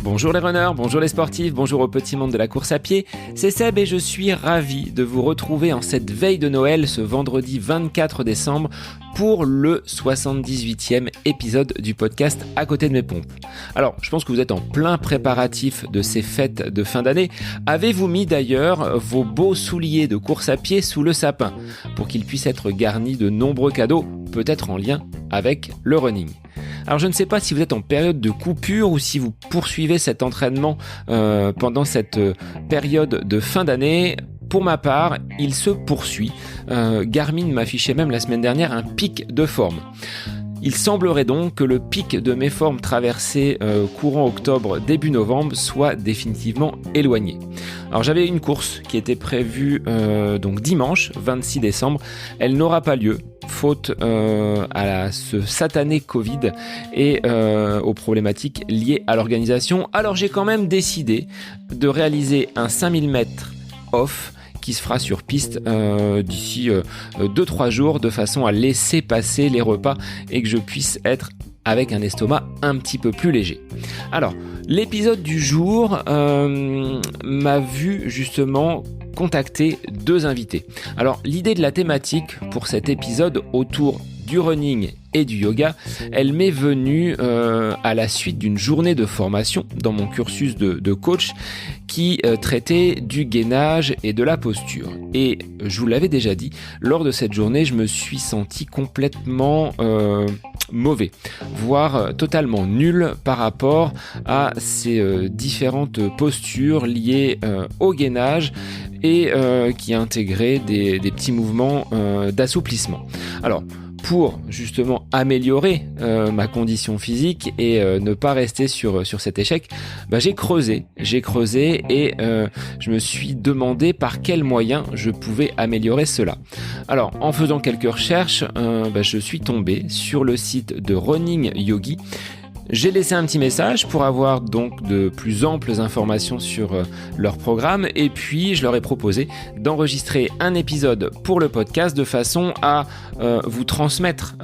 Bonjour les runners, bonjour les sportifs, bonjour au petit monde de la course à pied, c'est Seb et je suis ravi de vous retrouver en cette veille de Noël ce vendredi 24 décembre pour le 78e épisode du podcast À côté de mes pompes. Alors, je pense que vous êtes en plein préparatif de ces fêtes de fin d'année. Avez-vous mis d'ailleurs vos beaux souliers de course à pied sous le sapin pour qu'ils puissent être garnis de nombreux cadeaux, peut-être en lien avec le running? Alors je ne sais pas si vous êtes en période de coupure ou si vous poursuivez cet entraînement pendant cette période de fin d'année. Pour ma part, il se poursuit. Garmin m'affichait même la semaine dernière un pic de forme. Il semblerait donc que le pic de mes formes traversées courant octobre, début novembre soit définitivement éloigné. Alors j'avais une course qui était prévue donc dimanche 26 décembre. Elle n'aura pas lieu faute à ce satané Covid et aux problématiques liées à l'organisation. Alors j'ai quand même décidé de réaliser un 5000 mètres off qui se fera sur piste d'ici 2-3 jours de façon à laisser passer les repas et que je puisse être avec un estomac un petit peu plus léger. Alors, l'épisode du jour m'a vu justement contacter 2 invités. Alors, l'idée de la thématique pour cet épisode autour du running et du yoga, elle m'est venue à la suite d'une journée de formation dans mon cursus de coach qui traitait du gainage et de la posture. Et je vous l'avais déjà dit, lors de cette journée, je me suis senti complètement mauvais, voire totalement nul par rapport à ces différentes postures liées au gainage et qui intégraient des petits mouvements d'assouplissement. Alors, pour justement améliorer ma condition physique et ne pas rester sur cet échec, j'ai creusé et je me suis demandé par quels moyens je pouvais améliorer cela. Alors en faisant quelques recherches, je suis tombé sur le site de Running Yogi. J'ai laissé un petit message pour avoir donc de plus amples informations sur leur programme et puis je leur ai proposé d'enregistrer un épisode pour le podcast de façon à vous transmettre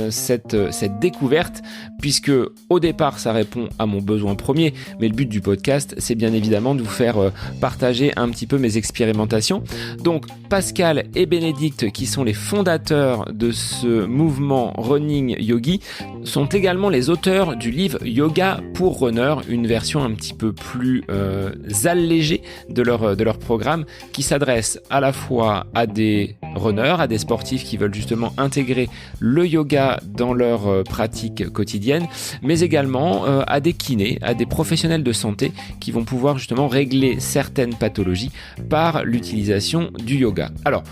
cette découverte, puisque au départ ça répond à mon besoin premier, mais le but du podcast c'est bien évidemment de vous faire partager un petit peu mes expérimentations. Donc Pascal et Bénédicte, qui sont les fondateurs de ce mouvement Running Yogi, sont également les auteurs du livre Yoga pour Runner, une version un petit peu plus allégée de leur programme, qui s'adresse à la fois à des runners, à des sportifs qui veulent justement intégrer le yoga dans leur pratique quotidienne, mais également à des kinés, à des professionnels de santé qui vont pouvoir justement régler certaines pathologies par l'utilisation du yoga. Alors,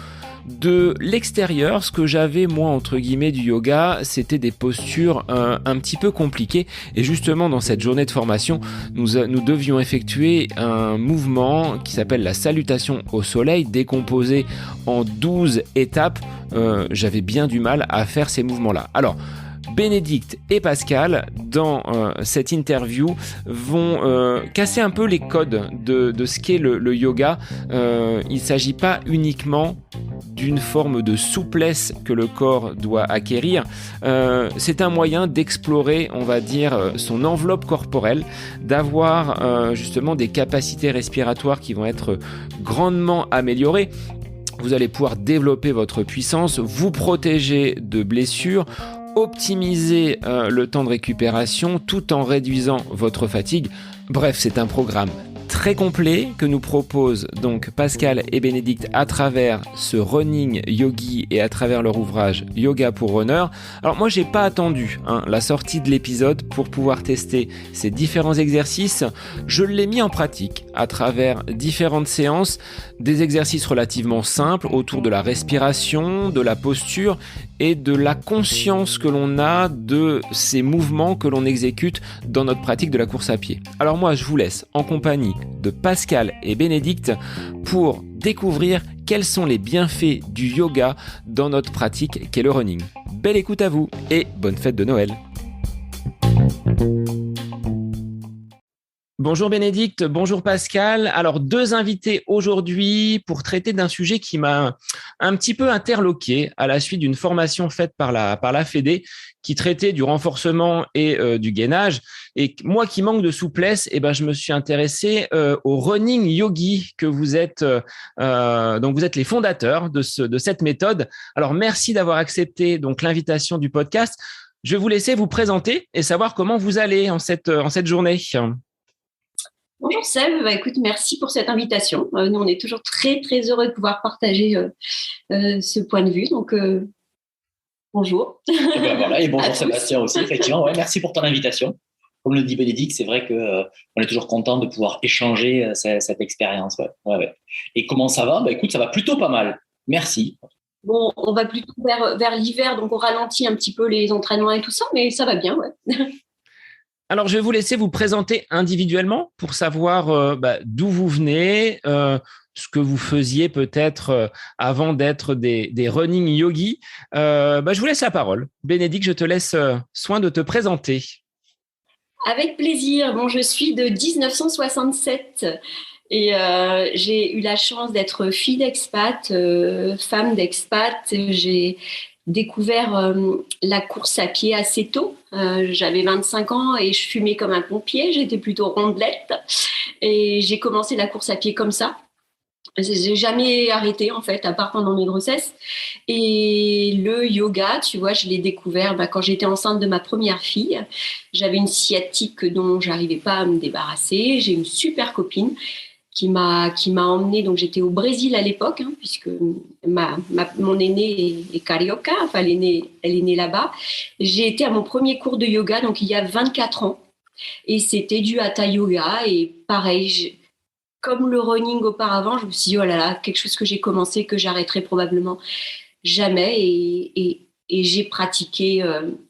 de l'extérieur, ce que j'avais moi entre guillemets du yoga, c'était des postures un petit peu compliquées, et justement dans cette journée de formation, nous devions effectuer un mouvement qui s'appelle la salutation au soleil, décomposé en 12 étapes. J'avais bien du mal à faire ces mouvements-là. Alors, Bénédicte et Pascal, dans cette interview, vont casser un peu les codes de ce qu'est le yoga. Il ne s'agit pas uniquement d'une forme de souplesse que le corps doit acquérir. C'est un moyen d'explorer, on va dire, son enveloppe corporelle, d'avoir justement des capacités respiratoires qui vont être grandement améliorées. Vous allez pouvoir développer votre puissance, vous protéger de blessures, optimiser le temps de récupération tout en réduisant votre fatigue. Bref, c'est un programme très complet que nous proposent donc Pascal et Bénédicte à travers ce Running Yogi et à travers leur ouvrage Yoga pour Runner. Alors moi, j'ai pas attendu la sortie de l'épisode pour pouvoir tester ces différents exercices. Je l'ai mis en pratique à travers différentes séances, des exercices relativement simples autour de la respiration, de la posture et de la conscience que l'on a de ces mouvements que l'on exécute dans notre pratique de la course à pied. Alors moi, je vous laisse en compagnie de Pascal et Bénédicte pour découvrir quels sont les bienfaits du yoga dans notre pratique qu'est le running. Belle écoute à vous et bonne fête de Noël. Bonjour Bénédicte, bonjour Pascal. Alors, deux invités aujourd'hui pour traiter d'un sujet qui m'a un petit peu interloqué à la suite d'une formation faite par la Fédé qui traitait du renforcement et du gainage. Et moi qui manque de souplesse, je me suis intéressé au running yogi que vous êtes. Donc, vous êtes les fondateurs de cette méthode. Alors, merci d'avoir accepté donc l'invitation du podcast. Je vais vous laisser vous présenter et savoir comment vous allez en cette journée. Bonjour Seb, écoute, merci pour cette invitation. Nous, on est toujours très, très heureux de pouvoir partager ce point de vue. Donc, bonjour. Et bonjour Sébastien aussi, effectivement. Ouais, merci pour ton invitation. Comme le dit Bénédicte, c'est vrai qu'on est toujours content de pouvoir échanger cette expérience. Ouais. Et comment ça va ? Écoute, ça va plutôt pas mal. Merci. Bon, on va plutôt vers l'hiver, donc on ralentit un petit peu les entraînements et tout ça, mais ça va bien, ouais. Alors, je vais vous laisser vous présenter individuellement pour savoir d'où vous venez, ce que vous faisiez peut-être avant d'être des running yogis. Je vous laisse la parole. Bénédicte, je te laisse soin de te présenter. Avec plaisir. Bon, je suis de 1967 et j'ai eu la chance d'être fille d'expat, femme d'expat. J'ai découvert la course à pied assez tôt. J'avais 25 ans et je fumais comme un pompier. J'étais plutôt rondelette et j'ai commencé la course à pied comme ça. J'ai jamais arrêté en fait, à part pendant mes grossesses. Et le yoga, tu vois, je l'ai découvert quand j'étais enceinte de ma première fille. J'avais une sciatique dont j'arrivais pas à me débarrasser. J'ai une super copine qui m'a emmenée. Donc j'étais au Brésil à l'époque, puisque mon aînée est carioca, enfin elle est née là-bas. J'ai été à mon premier cours de yoga, donc il y a 24 ans, et c'était du hatha yoga. Et pareil, comme le running auparavant, je me suis dit oh là là, quelque chose que j'ai commencé que j'arrêterai probablement jamais. Et j'ai pratiqué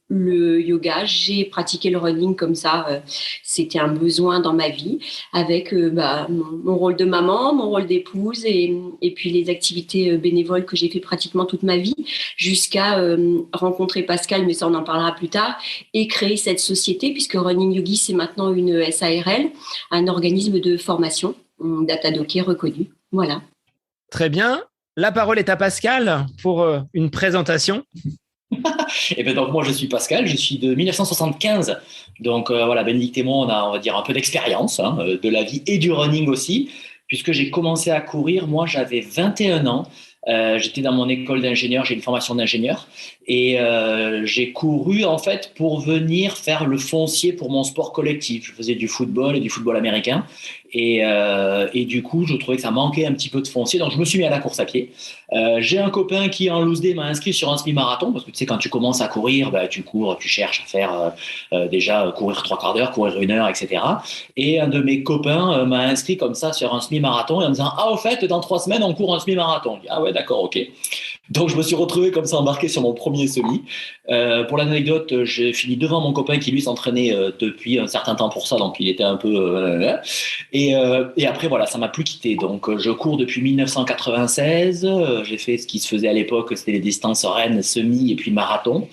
le yoga, j'ai pratiqué le running comme ça. C'était un besoin dans ma vie avec mon rôle de maman, mon rôle d'épouse et puis les activités bénévoles que j'ai fait pratiquement toute ma vie jusqu'à rencontrer Pascal, mais ça on en parlera plus tard, et créer cette société puisque Running Yogi c'est maintenant une SARL, un organisme de formation d'Atadoké reconnu. Voilà. Très bien. La parole est à Pascal pour une présentation. Donc moi je suis Pascal, je suis de 1975, donc Bénédicte et moi on va dire un peu d'expérience de la vie et du running aussi, puisque j'ai commencé à courir, moi j'avais 21 ans, j'étais dans mon école d'ingénieur, j'ai une formation d'ingénieur et j'ai couru en fait pour venir faire le foncier pour mon sport collectif. Je faisais du football et du football américain et du coup je trouvais que ça manquait un petit peu de foncier, donc je me suis mis à la course à pied. J'ai un copain qui en loose day m'a inscrit sur un semi-marathon parce que tu sais quand tu commences à courir, tu cours, tu cherches à faire déjà courir 3/4 d'heure, courir 1 heure, etc. Et un de mes copains m'a inscrit comme ça sur un semi-marathon et en me disant au fait dans 3 semaines on court un semi-marathon. Je dis, ah ouais d'accord, ok. Donc je me suis retrouvé comme ça embarqué sur mon premier semi. Pour l'anecdote, j'ai fini devant mon copain qui lui s'entraînait depuis un certain temps pour ça, donc il était un peu et après voilà, ça m'a plus quitté. Donc je cours depuis 1996. J'ai fait ce qui se faisait à l'époque, c'était les distances rennes, semi et puis marathon.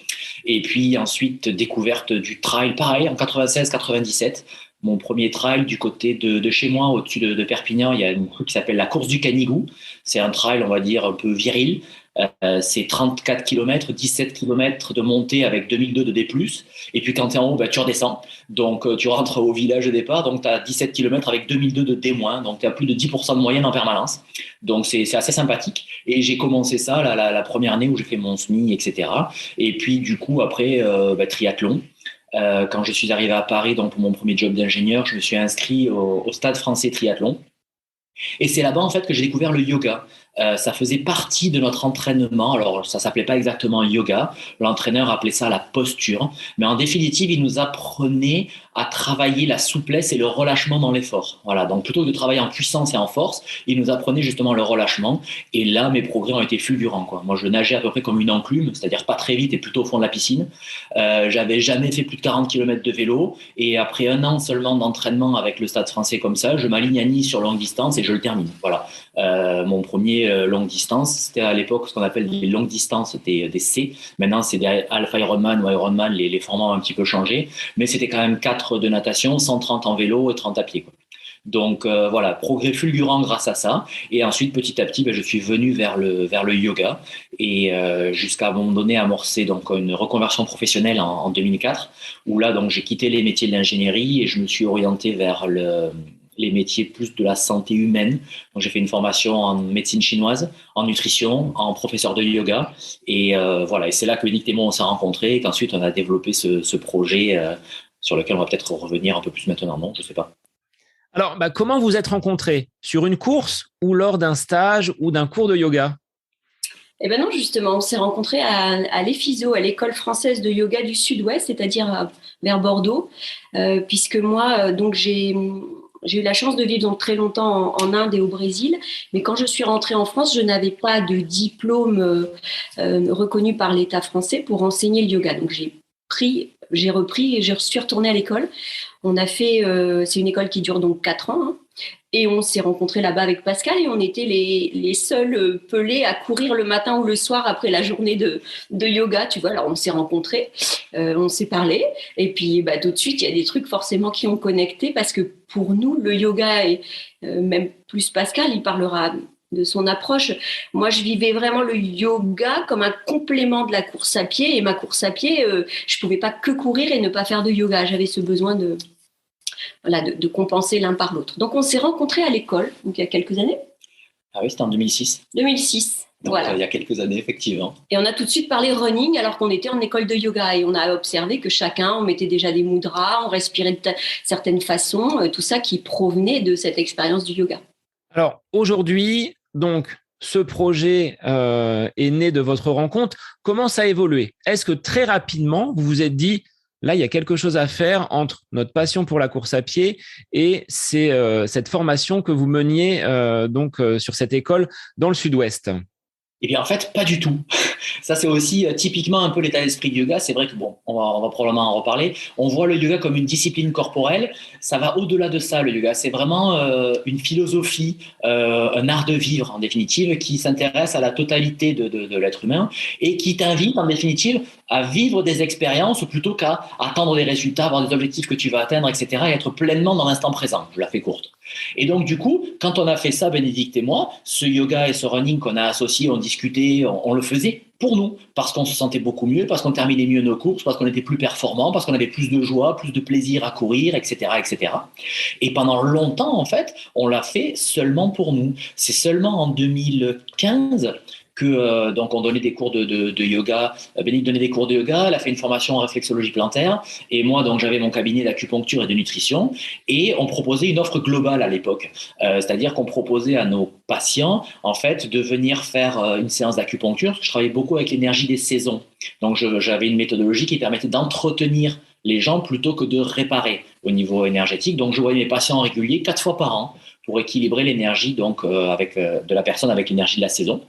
Et puis ensuite découverte du trail, pareil en 96-97. Mon premier trail du côté de chez moi, au-dessus de Perpignan, il y a un truc qui s'appelle la course du Canigou. C'est un trail, on va dire, un peu viril. C'est 34 km, 17 km de montée avec 2002 de D+. Et puis quand tu es en haut, tu redescends. Donc tu rentres au village de départ, donc tu as 17 km avec 2002 de D-. Donc tu as plus de 10% de moyenne en permanence. Donc c'est assez sympathique. Et j'ai commencé ça la première année où j'ai fait mon SMI, etc. Et puis du coup, après, triathlon. Quand je suis arrivé à Paris, donc pour mon premier job d'ingénieur, je me suis inscrit au Stade français triathlon. Et c'est là-bas en fait que j'ai découvert le yoga. Ça faisait partie de notre entraînement. Alors ça s'appelait pas exactement yoga. L'entraîneur appelait ça la posture. Mais en définitive, il nous apprenait à travailler la souplesse et le relâchement dans l'effort. Voilà. Donc plutôt que de travailler en puissance et en force, il nous apprenait justement le relâchement. Et là, mes progrès ont été fulgurants, quoi. Moi, je nageais à peu près comme une enclume, c'est-à-dire pas très vite et plutôt au fond de la piscine. J'avais jamais fait plus de 40 km de vélo. Et après 1 an seulement d'entraînement avec le Stade français comme ça, je m'aligne à Nice sur longue distance et je le termine. Voilà. Mon premier courrier longue distance. C'était à l'époque ce qu'on appelle des longues distances, des C. Maintenant, c'est des Alpha Ironman ou Ironman, les formats ont un petit peu changé. Mais c'était quand même 4 de natation, 130 en vélo et 30 à pied, quoi. Donc voilà, progrès fulgurant grâce à ça. Et ensuite, petit à petit, je suis venu vers le yoga et jusqu'à un moment donné amorcer donc une reconversion professionnelle en 2004, où là donc j'ai quitté les métiers de l'ingénierie et je me suis orienté vers les métiers plus de la santé humaine. Donc j'ai fait une formation en médecine chinoise, en nutrition, en professeur de yoga et voilà. Et c'est là que Bénédicte et moi on s'est rencontrés et qu'ensuite on a développé ce projet sur lequel on va peut-être revenir un peu plus maintenant. Non, je sais pas. Alors, comment vous êtes rencontrés? Sur une course ou lors d'un stage ou d'un cours de yoga? Eh bien non, justement, on s'est rencontrés à l'EFISO, à l'École française de yoga du Sud-Ouest, c'est-à-dire vers Bordeaux, puisque moi, donc j'ai eu la chance de vivre donc très longtemps en Inde et au Brésil, mais quand je suis rentrée en France, je n'avais pas de diplôme reconnu par l'État français pour enseigner le yoga. Donc j'ai repris et je suis retournée à l'école. On a fait, c'est une école qui dure donc 4 ans, hein, et on s'est rencontrés là-bas avec Pascal et on était les seuls pelés à courir le matin ou le soir après la journée de yoga, tu vois. Alors on s'est rencontrés, on s'est parlé et puis tout de suite il y a des trucs forcément qui ont connecté parce que pour nous le yoga et même plus Pascal, il parlera de son approche. Moi, je vivais vraiment le yoga comme un complément de la course à pied. Et ma course à pied, je pouvais pas que courir et ne pas faire de yoga. J'avais ce besoin de compenser l'un par l'autre. Donc, on s'est rencontrés à l'école, donc il y a quelques années. Ah oui, c'était en 2006. 2006. Donc, voilà. Il y a quelques années, effectivement. Et on a tout de suite parlé running alors qu'on était en école de yoga. Et on a observé que chacun, on mettait déjà des mudras, on respirait de certaines façons, tout ça qui provenait de cette expérience du yoga. Alors, aujourd'hui, donc, ce projet est né de votre rencontre. Comment ça a évolué? Est-ce que très rapidement, vous vous êtes dit, là, il y a quelque chose à faire entre notre passion pour la course à pied et cette formation que vous meniez sur cette école dans le Sud-Ouest? Eh bien, en fait, pas du tout. Ça, c'est aussi typiquement un peu l'état d'esprit du yoga. C'est vrai que, on va probablement en reparler. On voit le yoga comme une discipline corporelle. Ça va au-delà de ça, le yoga. C'est vraiment une philosophie, un art de vivre, en définitive, qui s'intéresse à la totalité de l'être humain et qui t'invite, en définitive, à vivre des expériences plutôt qu'à attendre des résultats, avoir des objectifs que tu vas atteindre, etc. et être pleinement dans l'instant présent. Je la fais courte. Et donc, du coup, quand on a fait ça, Bénédicte et moi, ce yoga et ce running qu'on a associé, on discutait, on le faisait pour nous, parce qu'on se sentait beaucoup mieux, parce qu'on terminait mieux nos courses, parce qu'on était plus performants, parce qu'on avait plus de joie, plus de plaisir à courir, etc., etc. Et pendant longtemps, en fait, on l'a fait seulement pour nous. C'est seulement en 2015 que donc on donnait des cours de yoga. Bénédicte donnait des cours de yoga, elle a fait une formation en réflexologie plantaire, et moi donc j'avais mon cabinet d'acupuncture et de nutrition, et on proposait une offre globale à l'époque, c'est-à-dire qu'on proposait à nos patients en fait de venir faire une séance d'acupuncture. Je travaillais beaucoup avec l'énergie des saisons, donc j'avais une méthodologie qui permettait d'entretenir les gens plutôt que de réparer au niveau énergétique. Donc je voyais mes patients réguliers 4 fois par an pour équilibrer l'énergie donc de la personne avec l'énergie de la saison.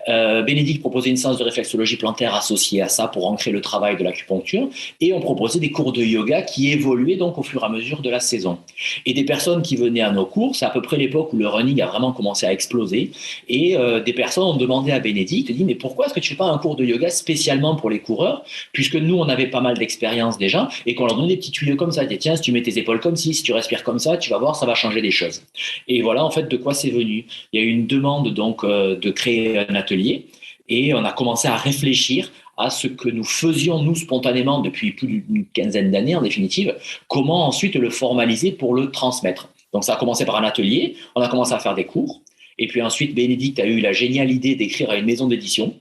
Bénédicte proposait une séance de réflexologie plantaire associée à ça pour ancrer le travail de l'acupuncture, et on proposait des cours de yoga qui évoluaient donc au fur et à mesure de la saison. Et des personnes qui venaient à nos cours, c'est à peu près l'époque où le running a vraiment commencé à exploser, et des personnes ont demandé à Bénédicte, dit mais pourquoi est-ce que tu fais pas un cours de yoga spécialement pour les coureurs, puisque nous on avait pas mal d'expérience déjà, et qu'on leur donnait des petits tuyaux comme ça, tiens, si tu mets tes épaules comme ci, si tu respires comme ça, tu vas voir, ça va changer des choses. Et voilà en fait de quoi c'est venu. Il y a eu une demande donc de créer un atelier, et on a commencé à réfléchir à ce que nous faisions nous spontanément depuis plus d'une quinzaine d'années en définitive, comment ensuite le formaliser pour le transmettre. Donc ça a commencé par un atelier, on a commencé à faire des cours, et puis ensuite Bénédicte a eu la géniale idée d'écrire à une maison d'édition,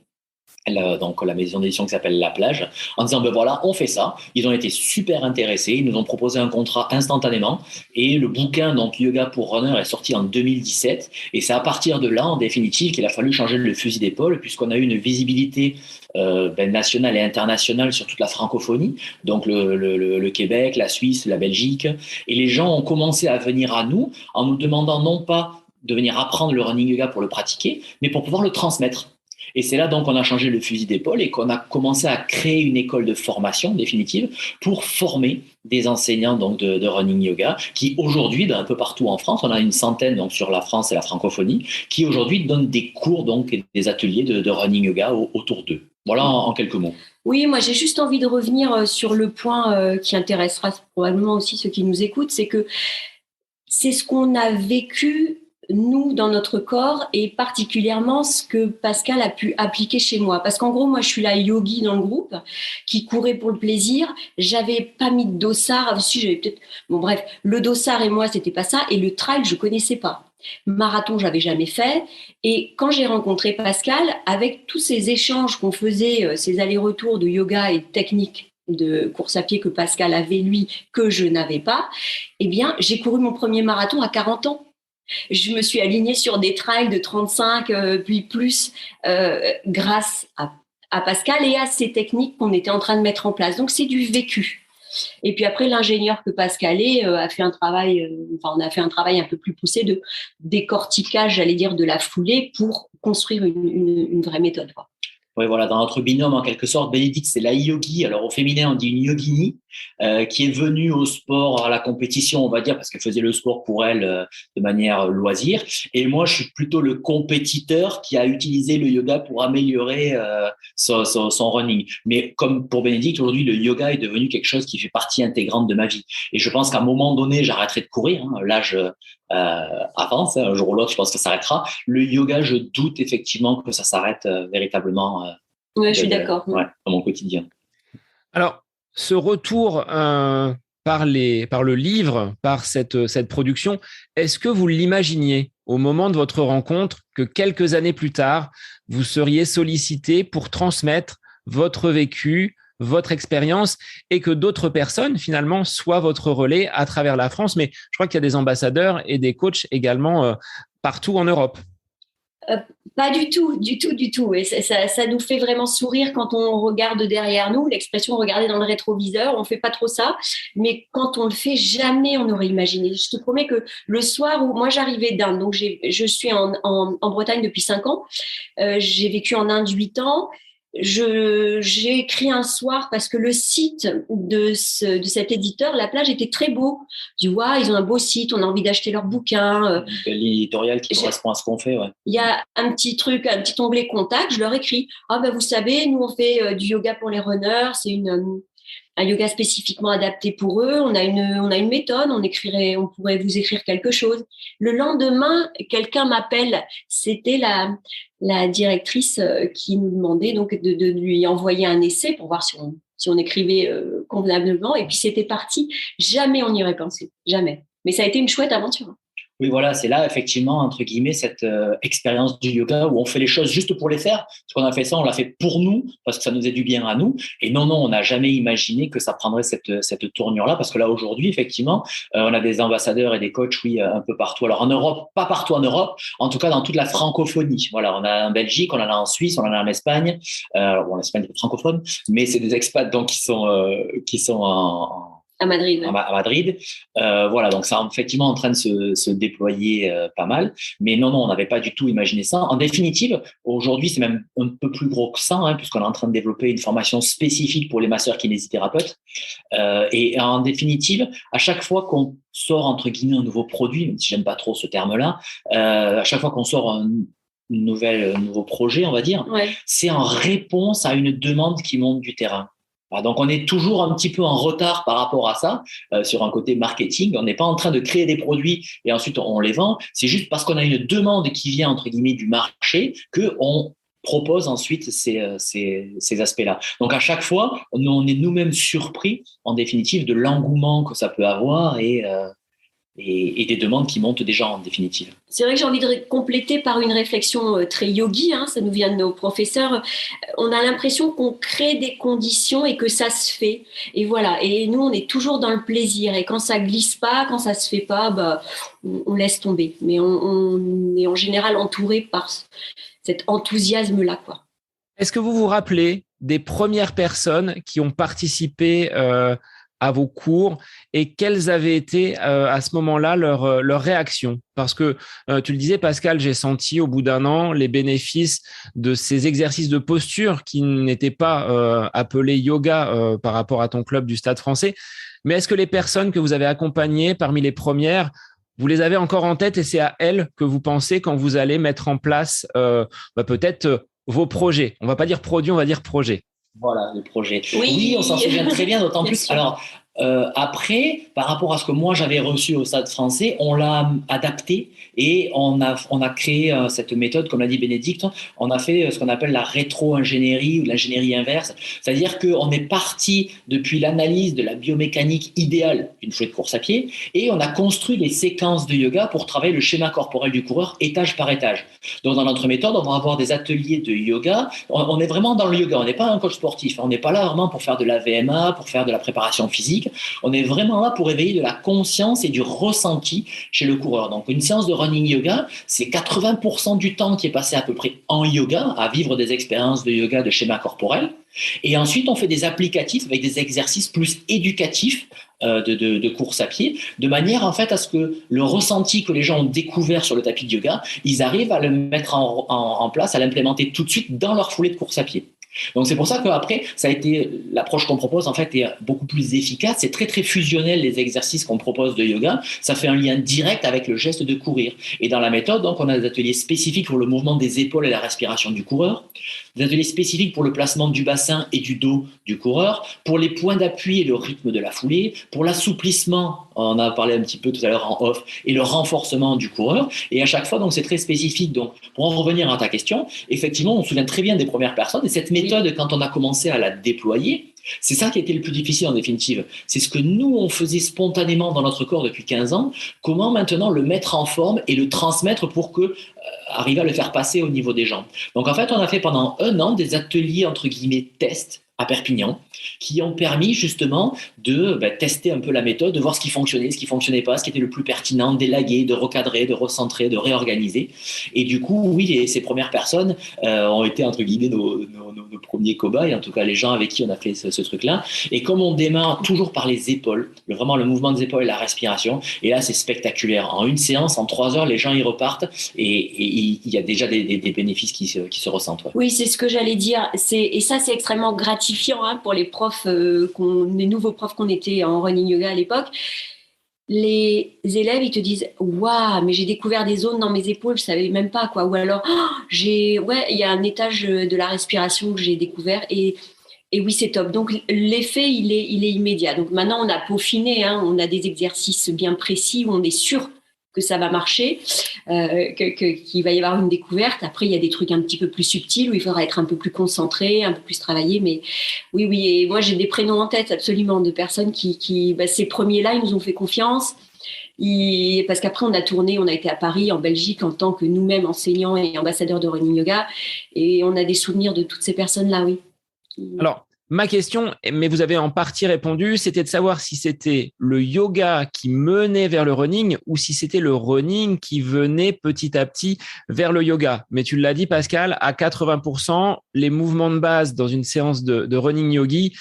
donc la maison d'édition qui s'appelle La Plage, en disant voilà, on fait ça. Ils ont été super intéressés, ils nous ont proposé un contrat instantanément, et le bouquin donc Yoga pour Runner est sorti en 2017, et c'est à partir de là en définitive qu'il a fallu changer le fusil d'épaule, puisqu'on a eu une visibilité nationale et internationale sur toute la francophonie, donc le Québec, la Suisse, la Belgique, et les gens ont commencé à venir à nous en nous demandant non pas de venir apprendre le running yoga pour le pratiquer, mais pour pouvoir le transmettre. Et c'est là donc qu'on a changé le fusil d'épaule et qu'on a commencé à créer une école de formation définitive pour former des enseignants donc de running yoga qui aujourd'hui, d'un peu partout en France, on a une centaine donc sur la France et la francophonie, qui aujourd'hui donnent des cours donc et des ateliers de running yoga autour d'eux. Voilà en quelques mots. Oui, moi j'ai juste envie de revenir sur le point qui intéressera probablement aussi ceux qui nous écoutent, c'est que c'est ce qu'on a vécu nous dans notre corps et particulièrement ce que Pascal a pu appliquer chez moi. Parce qu'en gros, moi je suis la yogi dans le groupe qui courait pour le plaisir. J'avais pas mis de dossard. Si, j'avais peut-être. Bon bref, le dossard et moi c'était pas ça et le trail je connaissais pas. Marathon, j'avais jamais fait. Et quand j'ai rencontré Pascal, avec tous ces échanges qu'on faisait, ces allers-retours de yoga et de technique de course à pied que Pascal avait, lui, que je n'avais pas, eh bien, j'ai couru mon premier marathon à 40 ans. Je me suis alignée sur des trails de 35, puis plus, grâce à Pascal et à ces techniques qu'on était en train de mettre en place. Donc, c'est du vécu. Et puis après, l'ingénieur que Pascal est a fait un travail, on a fait un travail un peu plus poussé de décortiquage, j'allais dire, de la foulée pour construire une vraie méthode, quoi. Oui, voilà, dans notre binôme, en quelque sorte, Bénédicte, c'est la yogi. Alors, au féminin, on dit une yogini, qui est venue au sport, à la compétition, on va dire, parce qu'elle faisait le sport pour elle de manière loisir. Et moi, je suis plutôt le compétiteur qui a utilisé le yoga pour améliorer son running. Mais comme pour Bénédicte, aujourd'hui, le yoga est devenu quelque chose qui fait partie intégrante de ma vie. Et je pense qu'à un moment donné, j'arrêterai de courir. Hein. L'âge avance, hein. Un jour ou l'autre, je pense que ça s'arrêtera. Le yoga, je doute effectivement que ça s'arrête véritablement. Oui, je suis d'accord. Ouais, dans mon quotidien. Alors, ce retour par le livre, par cette production, est-ce que vous l'imaginiez au moment de votre rencontre que quelques années plus tard, vous seriez sollicité pour transmettre votre vécu, votre expérience et que d'autres personnes, finalement, soient votre relais à travers la France? Mais je crois qu'il y a des ambassadeurs et des coachs également partout en Europe. Pas du tout. Et ça nous fait vraiment sourire quand on regarde derrière nous. L'expression regarder dans le rétroviseur, on fait pas trop ça. Mais quand on le fait, jamais on n'aurait imaginé. Je te promets que le soir où moi j'arrivais d'Inde, donc je suis en Bretagne depuis 5 ans. J'ai vécu en Inde 8 ans. J'ai écrit un soir parce que le site de cet éditeur, La Plage, était très beau. Je dis, ouais, ils ont un beau site, on a envie d'acheter leurs bouquins. Une belle ligne éditoriale qui correspond à ce qu'on fait. Ouais. Il y a un petit onglet contact, je leur écris. Ah ben vous savez, nous on fait du yoga pour les runners, c'est un yoga spécifiquement adapté pour eux. On a une méthode, on pourrait vous écrire quelque chose. Le lendemain, quelqu'un m'appelle. C'était la directrice qui nous demandait donc de lui envoyer un essai pour voir si on écrivait convenablement. Et puis c'était parti. Jamais on n'y aurait pensé, jamais. Mais ça a été une chouette aventure. Oui, voilà, c'est là, effectivement, entre guillemets, cette expérience du yoga où on fait les choses juste pour les faire. Parce qu'on a fait ça, on l'a fait pour nous, parce que ça nous fait du bien à nous. Et non, on n'a jamais imaginé que ça prendrait cette tournure-là, parce que là, aujourd'hui, effectivement, on a des ambassadeurs et des coachs, oui, un peu partout. Alors, en Europe, pas partout en Europe, en tout cas, dans toute la francophonie. Voilà, on a en Belgique, on en a en Suisse, on en a en Espagne. Alors, bon, l'Espagne est francophone, mais c'est des expats, donc, qui sont à Madrid. À Madrid. Voilà, donc ça effectivement en train de se déployer pas mal. Mais non, on n'avait pas du tout imaginé ça. En définitive, aujourd'hui, c'est même un peu plus gros que ça, hein, puisqu'on est en train de développer une formation spécifique pour les masseurs kinésithérapeutes. Et en définitive, à chaque fois qu'on sort, entre guillemets, un nouveau produit, même si j'aime pas trop ce terme-là, à chaque fois qu'on sort un nouveau projet, on va dire, ouais, c'est en réponse à une demande qui monte du terrain. Donc, on est toujours un petit peu en retard par rapport à ça, sur un côté marketing. On n'est pas en train de créer des produits et ensuite on les vend. C'est juste parce qu'on a une demande qui vient, entre guillemets, du marché qu'on propose ensuite ces aspects-là. Donc, à chaque fois, on est nous-mêmes surpris, en définitive, de l'engouement que ça peut avoir et des demandes qui montent déjà en définitive. C'est vrai que j'ai envie de compléter par une réflexion très yogi, hein, ça nous vient de nos professeurs. On a l'impression qu'on crée des conditions et que ça se fait. Et voilà. Et nous, on est toujours dans le plaisir. Et quand ça glisse pas, quand ça se fait pas, on laisse tomber. Mais on est en général entouré par cet enthousiasme-là, quoi. Est-ce que vous vous rappelez des premières personnes qui ont participé à vos cours et quelles avaient été à ce moment-là leurs réactions? Parce que tu le disais, Pascal, j'ai senti au bout d'un an les bénéfices de ces exercices de posture qui n'étaient pas appelés yoga par rapport à ton club du Stade Français. Mais est-ce que les personnes que vous avez accompagnées parmi les premières, vous les avez encore en tête et c'est à elles que vous pensez quand vous allez mettre en place peut-être vos projets? On ne va pas dire produits, on va dire projets. Voilà, le projet. Oui, Oui, on s'en souvient très bien, d'autant bien plus. sûr. Alors, après, par rapport à ce que moi j'avais reçu au Stade Français, on l'a adapté et on a créé cette méthode, comme l'a dit Bénédicte. On a fait ce qu'on appelle la rétro-ingénierie ou l'ingénierie inverse. C'est-à-dire qu'on est parti depuis l'analyse de la biomécanique idéale d'une foulée de course à pied et on a construit des séquences de yoga pour travailler le schéma corporel du coureur étage par étage. Donc, dans notre méthode, on va avoir des ateliers de yoga. On est vraiment dans le yoga. On n'est pas un coach sportif. On n'est pas là vraiment pour faire de la VMA, pour faire de la préparation physique. On est vraiment là pour éveiller de la conscience et du ressenti chez le coureur. Donc, une séance de running yoga, c'est 80% du temps qui est passé à peu près en yoga, à vivre des expériences de yoga de schéma corporel. Et ensuite, on fait des applicatifs avec des exercices plus éducatifs de course à pied, de manière en fait à ce que le ressenti que les gens ont découvert sur le tapis de yoga, ils arrivent à le mettre en place, à l'implémenter tout de suite dans leur foulée de course à pied. Donc c'est pour ça qu'après, ça a été l'approche qu'on propose en fait est beaucoup plus efficace. C'est très très fusionnel les exercices qu'on propose de yoga. Ça fait un lien direct avec le geste de courir. Et dans la méthode, donc on a des ateliers spécifiques pour le mouvement des épaules et la respiration du coureur, des ateliers spécifiques pour le placement du bassin et du dos du coureur, pour les points d'appui et le rythme de la foulée, pour l'assouplissement, on en a parlé un petit peu tout à l'heure en off, et le renforcement du coureur. Et à chaque fois, donc c'est très spécifique. Donc pour en revenir à ta question, effectivement, on se souvient très bien des premières personnes et cette méthode, quand on a commencé à la déployer, c'est ça qui a été le plus difficile en définitive. C'est ce que nous, on faisait spontanément dans notre corps depuis 15 ans. Comment maintenant le mettre en forme et le transmettre pour que arriver à le faire passer au niveau des gens. Donc en fait, on a fait pendant 1 an des ateliers entre guillemets tests à Perpignan, qui ont permis justement de tester un peu la méthode, de voir ce qui fonctionnait pas, ce qui était le plus pertinent, d'élaguer, de recadrer, de recentrer, de réorganiser. Et du coup, oui, ces premières personnes ont été entre guillemets nos premiers cobayes, en tout cas les gens avec qui on a fait ce truc-là. Et comme on démarre toujours par les épaules, vraiment le mouvement des épaules et la respiration, et là c'est spectaculaire. En une séance, en 3 heures, les gens y repartent et il y a déjà des bénéfices qui se ressentent. Ouais. Oui, c'est ce que j'allais dire. Et ça, c'est extrêmement gratifiant pour les profs, les nouveaux profs qu'on était en running yoga à l'époque. Les élèves, ils te disent « Waouh, mais j'ai découvert des zones dans mes épaules, je savais même pas quoi. » Ou alors « il y a un étage de la respiration que j'ai découvert et oui, c'est top. » Donc l'effet, il est immédiat. Donc maintenant, on a peaufiné, on a des exercices bien précis où on est sûr que ça va marcher, qu'il va y avoir une découverte. Après, il y a des trucs un petit peu plus subtils où il faudra être un peu plus concentré, un peu plus travaillé. Mais oui. Et moi, j'ai des prénoms en tête absolument de personnes qui ces premiers-là, ils nous ont fait confiance. Parce qu'après, on a été à Paris, en Belgique, en tant que nous-mêmes enseignants et ambassadeurs de running yoga. Et on a des souvenirs de toutes ces personnes-là, oui. Alors, ma question, mais vous avez en partie répondu, c'était de savoir si c'était le yoga qui menait vers le running ou si c'était le running qui venait petit à petit vers le yoga. Mais tu l'as dit, Pascal, à 80%, les mouvements de base dans une séance de running yogi,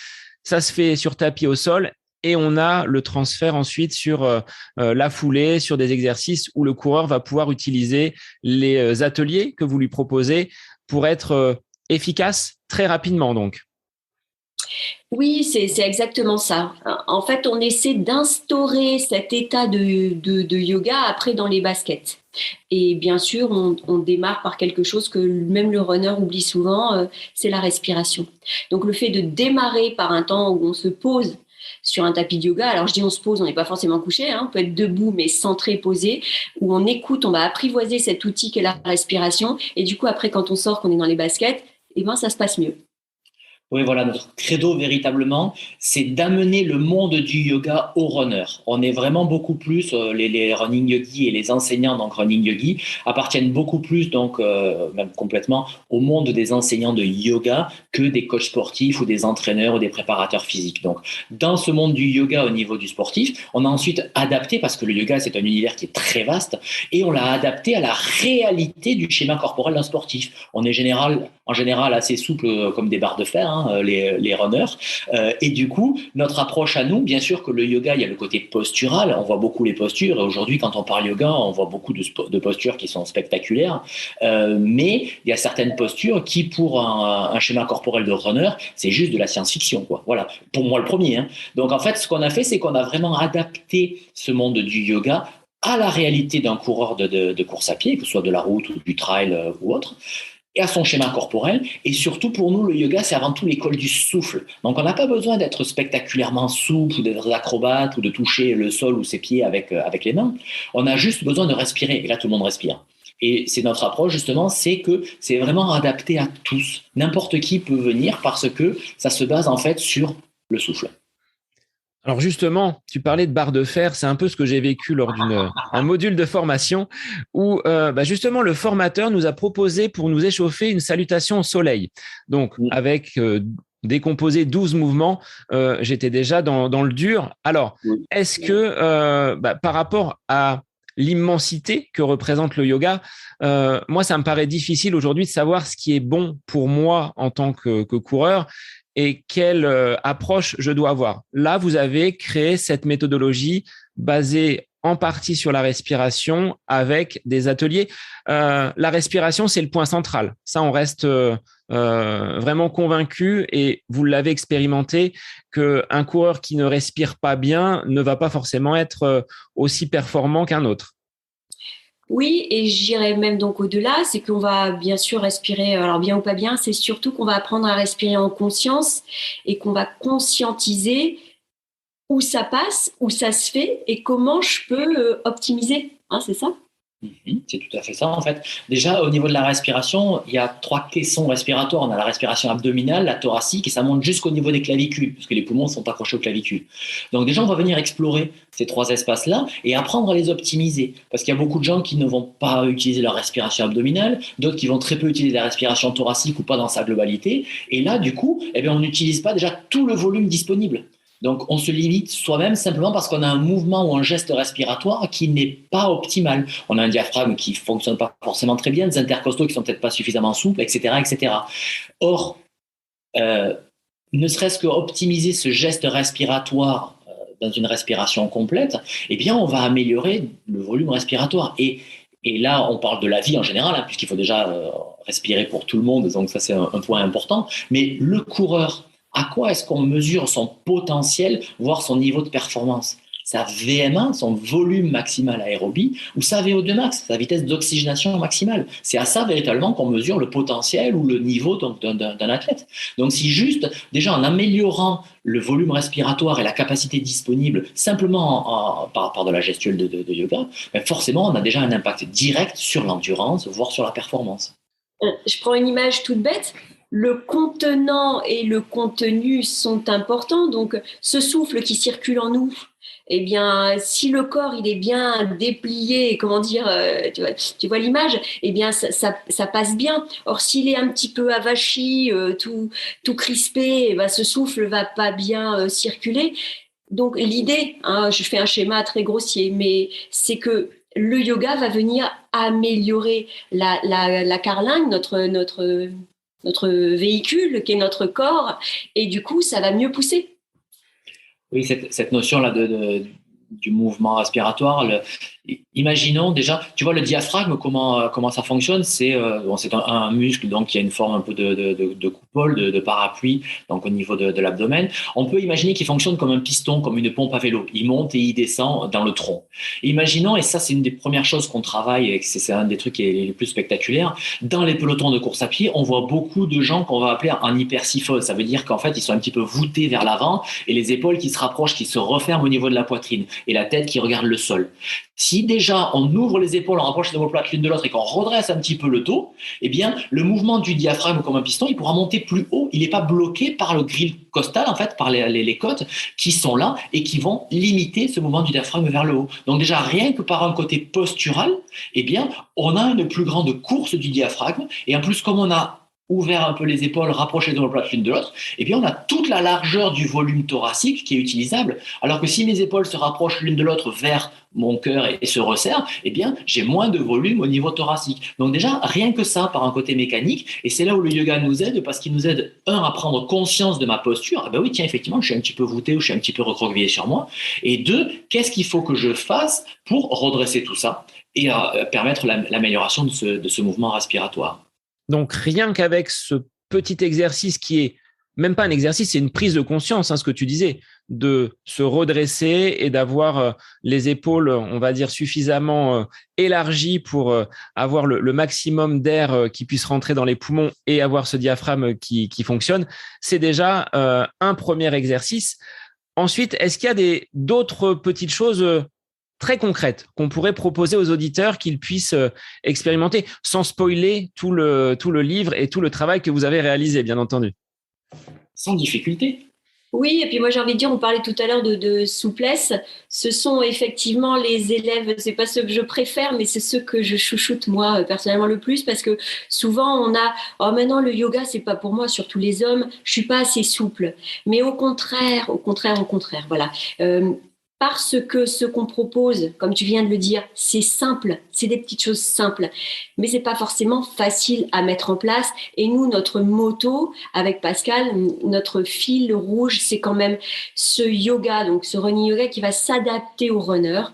ça se fait sur tapis au sol et on a le transfert ensuite sur la foulée, sur des exercices où le coureur va pouvoir utiliser les ateliers que vous lui proposez pour être efficace très rapidement donc. Oui, c'est exactement ça. En fait, on essaie d'instaurer cet état de yoga après dans les baskets. Et bien sûr, on démarre par quelque chose que même le runner oublie souvent, c'est la respiration. Donc le fait de démarrer par un temps où on se pose sur un tapis de yoga, alors je dis on se pose, on n'est pas forcément couché, on peut être debout mais centré, posé, où on écoute, on va apprivoiser cet outil qu'est la respiration. Et du coup, après, quand on sort, qu'on est dans les baskets, ça se passe mieux. Oui, voilà, notre credo véritablement, c'est d'amener le monde du yoga aux runners. On est vraiment beaucoup plus, les running yogis et les enseignants donc running yogi appartiennent beaucoup plus, donc même complètement, au monde des enseignants de yoga que des coachs sportifs ou des entraîneurs ou des préparateurs physiques. Donc, dans ce monde du yoga au niveau du sportif, on a ensuite adapté, parce que le yoga c'est un univers qui est très vaste, et on l'a adapté à la réalité du schéma corporel d'un sportif. En en général assez souples comme des barres de fer, hein, les runners. Et du coup, notre approche à nous, bien sûr que le yoga, il y a le côté postural, on voit beaucoup les postures. Et aujourd'hui, quand on parle yoga, on voit beaucoup de postures qui sont spectaculaires. Mais il y a certaines postures qui, pour un schéma corporel de runner, c'est juste de la science-fiction, quoi. Voilà, pour moi le premier. Hein. Donc en fait, ce qu'on a fait, c'est qu'on a vraiment adapté ce monde du yoga à la réalité d'un coureur de course à pied, que ce soit de la route ou du trail ou autre, et à son schéma corporel. Et surtout, pour nous, le yoga, c'est avant tout l'école du souffle. Donc, on n'a pas besoin d'être spectaculairement souple ou d'être acrobate ou de toucher le sol ou ses pieds avec les mains. On a juste besoin de respirer. Et là, tout le monde respire. Et c'est notre approche, justement, c'est que c'est vraiment adapté à tous. N'importe qui peut venir parce que ça se base, en fait, sur le souffle. Alors justement, tu parlais de barre de fer, c'est un peu ce que j'ai vécu lors d'un module de formation où justement le formateur nous a proposé pour nous échauffer une salutation au soleil. Donc avec décomposé 12 mouvements, j'étais déjà dans le dur. Alors, est-ce que par rapport à l'immensité que représente le yoga, moi ça me paraît difficile aujourd'hui de savoir ce qui est bon pour moi en tant que coureur et quelle approche je dois avoir. Là, vous avez créé cette méthodologie basée en partie sur la respiration avec des ateliers. La respiration, c'est le point central. Ça, on reste vraiment convaincu et vous l'avez expérimenté qu'un coureur qui ne respire pas bien ne va pas forcément être aussi performant qu'un autre. Oui, et j'irais même donc au-delà, c'est qu'on va bien sûr respirer, alors bien ou pas bien, c'est surtout qu'on va apprendre à respirer en conscience et qu'on va conscientiser où ça passe, où ça se fait et comment je peux optimiser. Hein, c'est ça ? C'est tout à fait ça, en fait. Déjà, au niveau de la respiration, il y a 3 caissons respiratoires. On a la respiration abdominale, la thoracique, et ça monte jusqu'au niveau des clavicules, parce que les poumons sont accrochés aux clavicules. Donc déjà, on va venir explorer ces 3 espaces-là et apprendre à les optimiser. Parce qu'il y a beaucoup de gens qui ne vont pas utiliser leur respiration abdominale, d'autres qui vont très peu utiliser la respiration thoracique ou pas dans sa globalité. Et là, du coup, on n'utilise pas déjà tout le volume disponible. Donc, on se limite soi-même simplement parce qu'on a un mouvement ou un geste respiratoire qui n'est pas optimal. On a un diaphragme qui ne fonctionne pas forcément très bien, des intercostaux qui ne sont peut-être pas suffisamment souples, etc. etc. Or, ne serait-ce qu'optimiser ce geste respiratoire dans une respiration complète, on va améliorer le volume respiratoire. Et là, on parle de la vie en général, hein, puisqu'il faut déjà respirer pour tout le monde, donc ça c'est un point important. Mais le coureur, à quoi est-ce qu'on mesure son potentiel, voire son niveau de performance ? Sa VMA, son volume maximal aérobie, ou sa VO2 max, sa vitesse d'oxygénation maximale. C'est à ça véritablement qu'on mesure le potentiel ou le niveau d'un athlète. Donc si juste, déjà en améliorant le volume respiratoire et la capacité disponible simplement par de la gestuelle de yoga, forcément on a déjà un impact direct sur l'endurance, voire sur la performance. Je prends une image toute bête. Le contenant et le contenu sont importants. Donc, ce souffle qui circule en nous, si le corps il est bien déplié, tu vois l'image, ça passe bien. Or, s'il est un petit peu avachi, tout crispé, ce souffle va pas bien circuler. Donc, l'idée, je fais un schéma très grossier, mais c'est que le yoga va venir améliorer la carlingue, notre véhicule qui est notre corps, et du coup, ça va mieux pousser. Oui, cette notion-là du mouvement respiratoire, imaginons déjà, tu vois le diaphragme, comment ça fonctionne, c'est un muscle donc qui a une forme un peu de coupole, de parapluie, donc au niveau de l'abdomen. On peut imaginer qu'il fonctionne comme un piston, comme une pompe à vélo. Il monte et il descend dans le tronc. Imaginons, et ça c'est une des premières choses qu'on travaille, et c'est un des trucs qui est les plus spectaculaires, dans les pelotons de course à pied, on voit beaucoup de gens qu'on va appeler en hypersyphose. Ça veut dire qu'en fait, ils sont un petit peu voûtés vers l'avant et les épaules qui se rapprochent, qui se referment au niveau de la poitrine et la tête qui regarde le sol. Si déjà on ouvre les épaules, on rapproche les omoplates l'une de l'autre et qu'on redresse un petit peu le dos, le mouvement du diaphragme comme un piston, il pourra monter plus haut. Il n'est pas bloqué par le grille costal, en fait, par les côtes qui sont là et qui vont limiter ce mouvement du diaphragme vers le haut. Donc déjà, rien que par un côté postural, on a une plus grande course du diaphragme. Et en plus, comme on a ouvert un peu les épaules, rapproché de l'omoplate l'une de l'autre, eh bien, on a toute la largeur du volume thoracique qui est utilisable. Alors que si mes épaules se rapprochent l'une de l'autre vers mon cœur et se resserrent, eh bien, j'ai moins de volume au niveau thoracique. Donc déjà, rien que ça, par un côté mécanique, et c'est là où le yoga nous aide, parce qu'il nous aide, à prendre conscience de ma posture. Ah ben oui, tiens, effectivement, je suis un petit peu voûté ou je suis un petit peu recroquevillé sur moi. Et deux, qu'est-ce qu'il faut que je fasse pour redresser tout ça et permettre l'amélioration de ce mouvement respiratoire. Donc, rien qu'avec ce petit exercice qui est même pas un exercice, c'est une prise de conscience, ce que tu disais, de se redresser et d'avoir les épaules, on va dire, suffisamment élargies pour avoir le maximum d'air qui puisse rentrer dans les poumons et avoir ce diaphragme qui fonctionne. C'est déjà un premier exercice. Ensuite, est-ce qu'il y a d'autres petites choses très concrètes qu'on pourrait proposer aux auditeurs qu'ils puissent expérimenter sans spoiler tout le livre et tout le travail que vous avez réalisé, bien entendu? Sans difficulté. Oui, et puis moi j'ai envie de dire, on parlait tout à l'heure de souplesse. Ce sont effectivement les élèves, c'est pas ceux que je préfère, mais c'est ceux que je chouchoute moi personnellement le plus, parce que souvent on a, oh maintenant le yoga c'est pas pour moi, surtout les hommes, je suis pas assez souple. Mais au contraire, voilà. Parce que ce qu'on propose, comme tu viens de le dire, c'est simple, c'est des petites choses simples, mais c'est pas forcément facile à mettre en place. Et nous, notre motto avec Pascal, notre fil rouge, c'est quand même ce yoga, donc ce running yoga qui va s'adapter aux runners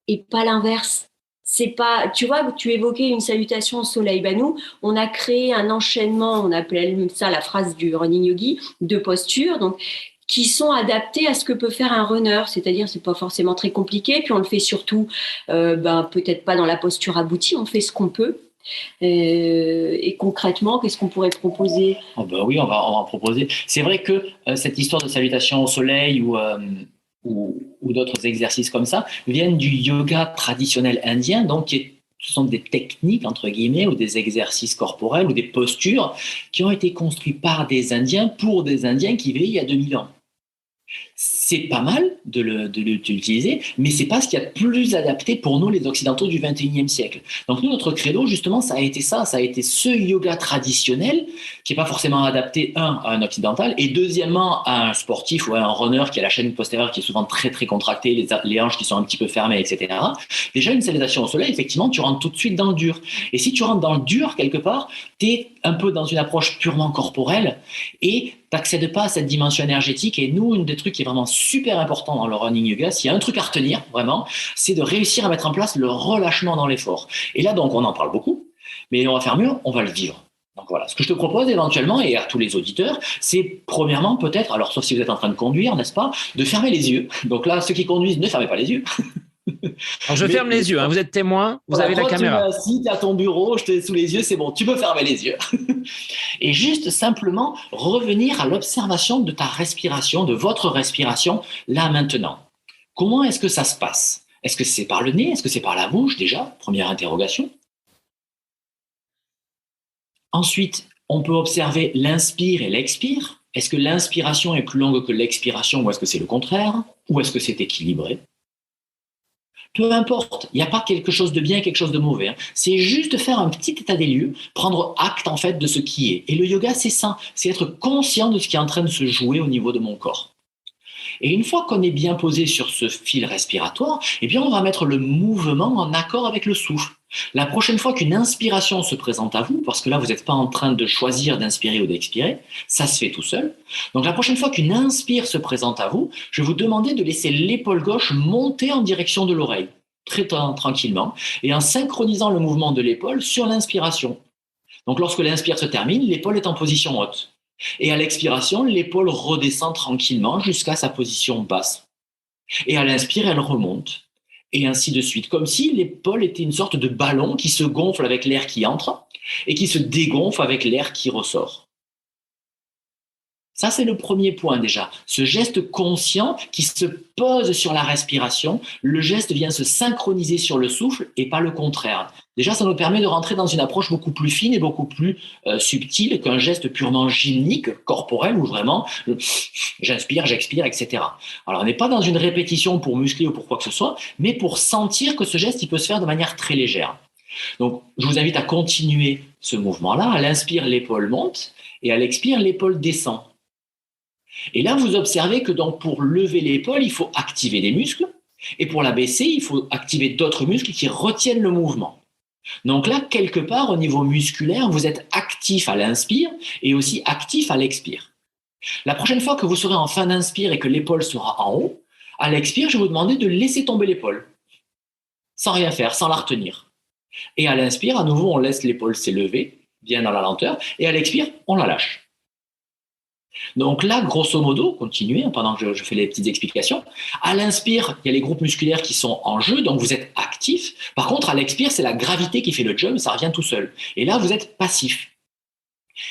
et pas l'inverse. C'est pas, tu vois, tu évoquais une salutation au soleil. Ben nous, on a créé un enchaînement, on appelle ça la phrase du running yogi, de postures. Donc, qui sont adaptés à ce que peut faire un runner, c'est-à-dire c'est pas forcément très compliqué, puis on le fait surtout peut-être pas dans la posture aboutie, on fait ce qu'on peut. Et concrètement, qu'est-ce qu'on pourrait proposer? Oui, on va en proposer. C'est vrai que cette histoire de salutation au soleil ou d'autres exercices comme ça viennent du yoga traditionnel indien, donc ce sont des techniques, entre guillemets, ou des exercices corporels ou des postures qui ont été construits par des Indiens pour des Indiens qui vivaient il y a 2000 ans. C'est pas mal de l'utiliser, mais c'est pas ce qu'il y a de plus adapté pour nous, les Occidentaux du 21e siècle. Donc nous, notre credo, justement, ça a été ce yoga traditionnel qui n'est pas forcément adapté, à un occidental, et deuxièmement, à un sportif ou à un runner qui a la chaîne postérieure qui est souvent très, très contractée, les hanches qui sont un petit peu fermées, etc. Déjà, une salutation au soleil, effectivement, tu rentres tout de suite dans le dur. Et si tu rentres dans le dur, quelque part, tu es un peu dans une approche purement corporelle et t'accèdes pas à cette dimension énergétique. Et nous, une des trucs qui est vraiment super important dans le running yoga, s'il y a un truc à retenir, vraiment, c'est de réussir à mettre en place le relâchement dans l'effort. Et là, donc, on en parle beaucoup, mais on va faire mieux, on va le vivre. Donc voilà, ce que je te propose éventuellement, et à tous les auditeurs, c'est premièrement peut-être, alors sauf si vous êtes en train de conduire, n'est-ce pas, de fermer les yeux. Donc là, ceux qui conduisent, ne fermez pas les yeux. Alors je ferme les yeux, vous êtes témoin, vous avez la caméra. Si tu es à ton bureau, je t'ai sous les yeux, c'est bon, tu peux fermer les yeux. Et juste simplement revenir à l'observation de ta respiration, de votre respiration, là maintenant. Comment est-ce que ça se passe? Est-ce que c'est par le nez? Est-ce que c'est par la bouche déjà? Première interrogation. Ensuite, on peut observer l'inspire et l'expire. Est-ce que l'inspiration est plus longue que l'expiration ou est-ce que c'est le contraire? Ou est-ce que c'est équilibré? Peu importe, il n'y a pas quelque chose de bien et quelque chose de mauvais. C'est juste faire un petit état des lieux, prendre acte en fait de ce qui est. Et le yoga, c'est ça, c'est être conscient de ce qui est en train de se jouer au niveau de mon corps. Et une fois qu'on est bien posé sur ce fil respiratoire, eh bien on va mettre le mouvement en accord avec le souffle. La prochaine fois qu'une inspiration se présente à vous, parce que là vous n'êtes pas en train de choisir d'inspirer ou d'expirer, ça se fait tout seul. Donc la prochaine fois qu'une inspire se présente à vous, je vais vous demander de laisser l'épaule gauche monter en direction de l'oreille, très tranquillement, et en synchronisant le mouvement de l'épaule sur l'inspiration. Donc lorsque l'inspire se termine, l'épaule est en position haute. Et à l'expiration, l'épaule redescend tranquillement jusqu'à sa position basse. Et à l'inspire, elle remonte. Et ainsi de suite, comme si l'épaule était une sorte de ballon qui se gonfle avec l'air qui entre et qui se dégonfle avec l'air qui ressort. Ça, c'est le premier point déjà. Ce geste conscient qui se pose sur la respiration, le geste vient se synchroniser sur le souffle et pas le contraire. Déjà, ça nous permet de rentrer dans une approche beaucoup plus fine et beaucoup plus subtile qu'un geste purement gymnique, corporel, où vraiment j'inspire, j'expire, etc. Alors, on n'est pas dans une répétition pour muscler ou pour quoi que ce soit, mais pour sentir que ce geste, il peut se faire de manière très légère. Donc, je vous invite à continuer ce mouvement-là. À l'inspire, l'épaule monte et à l'expire, l'épaule descend. Et là, vous observez que donc, pour lever l'épaule, il faut activer des muscles et pour la baisser, il faut activer d'autres muscles qui retiennent le mouvement. Donc là, quelque part, au niveau musculaire, vous êtes actif à l'inspire et aussi actif à l'expire. La prochaine fois que vous serez en fin d'inspire et que l'épaule sera en haut, à l'expire, je vais vous demander de laisser tomber l'épaule, sans rien faire, sans la retenir. Et à l'inspire, à nouveau, on laisse l'épaule s'élever, bien dans la lenteur, et à l'expire, on la lâche. Donc là, grosso modo, continuez pendant que je fais les petites explications. À l'inspire, il y a les groupes musculaires qui sont en jeu, donc vous êtes actif. Par contre, à l'expire, c'est la gravité qui fait le job, ça revient tout seul. Et là, vous êtes passif.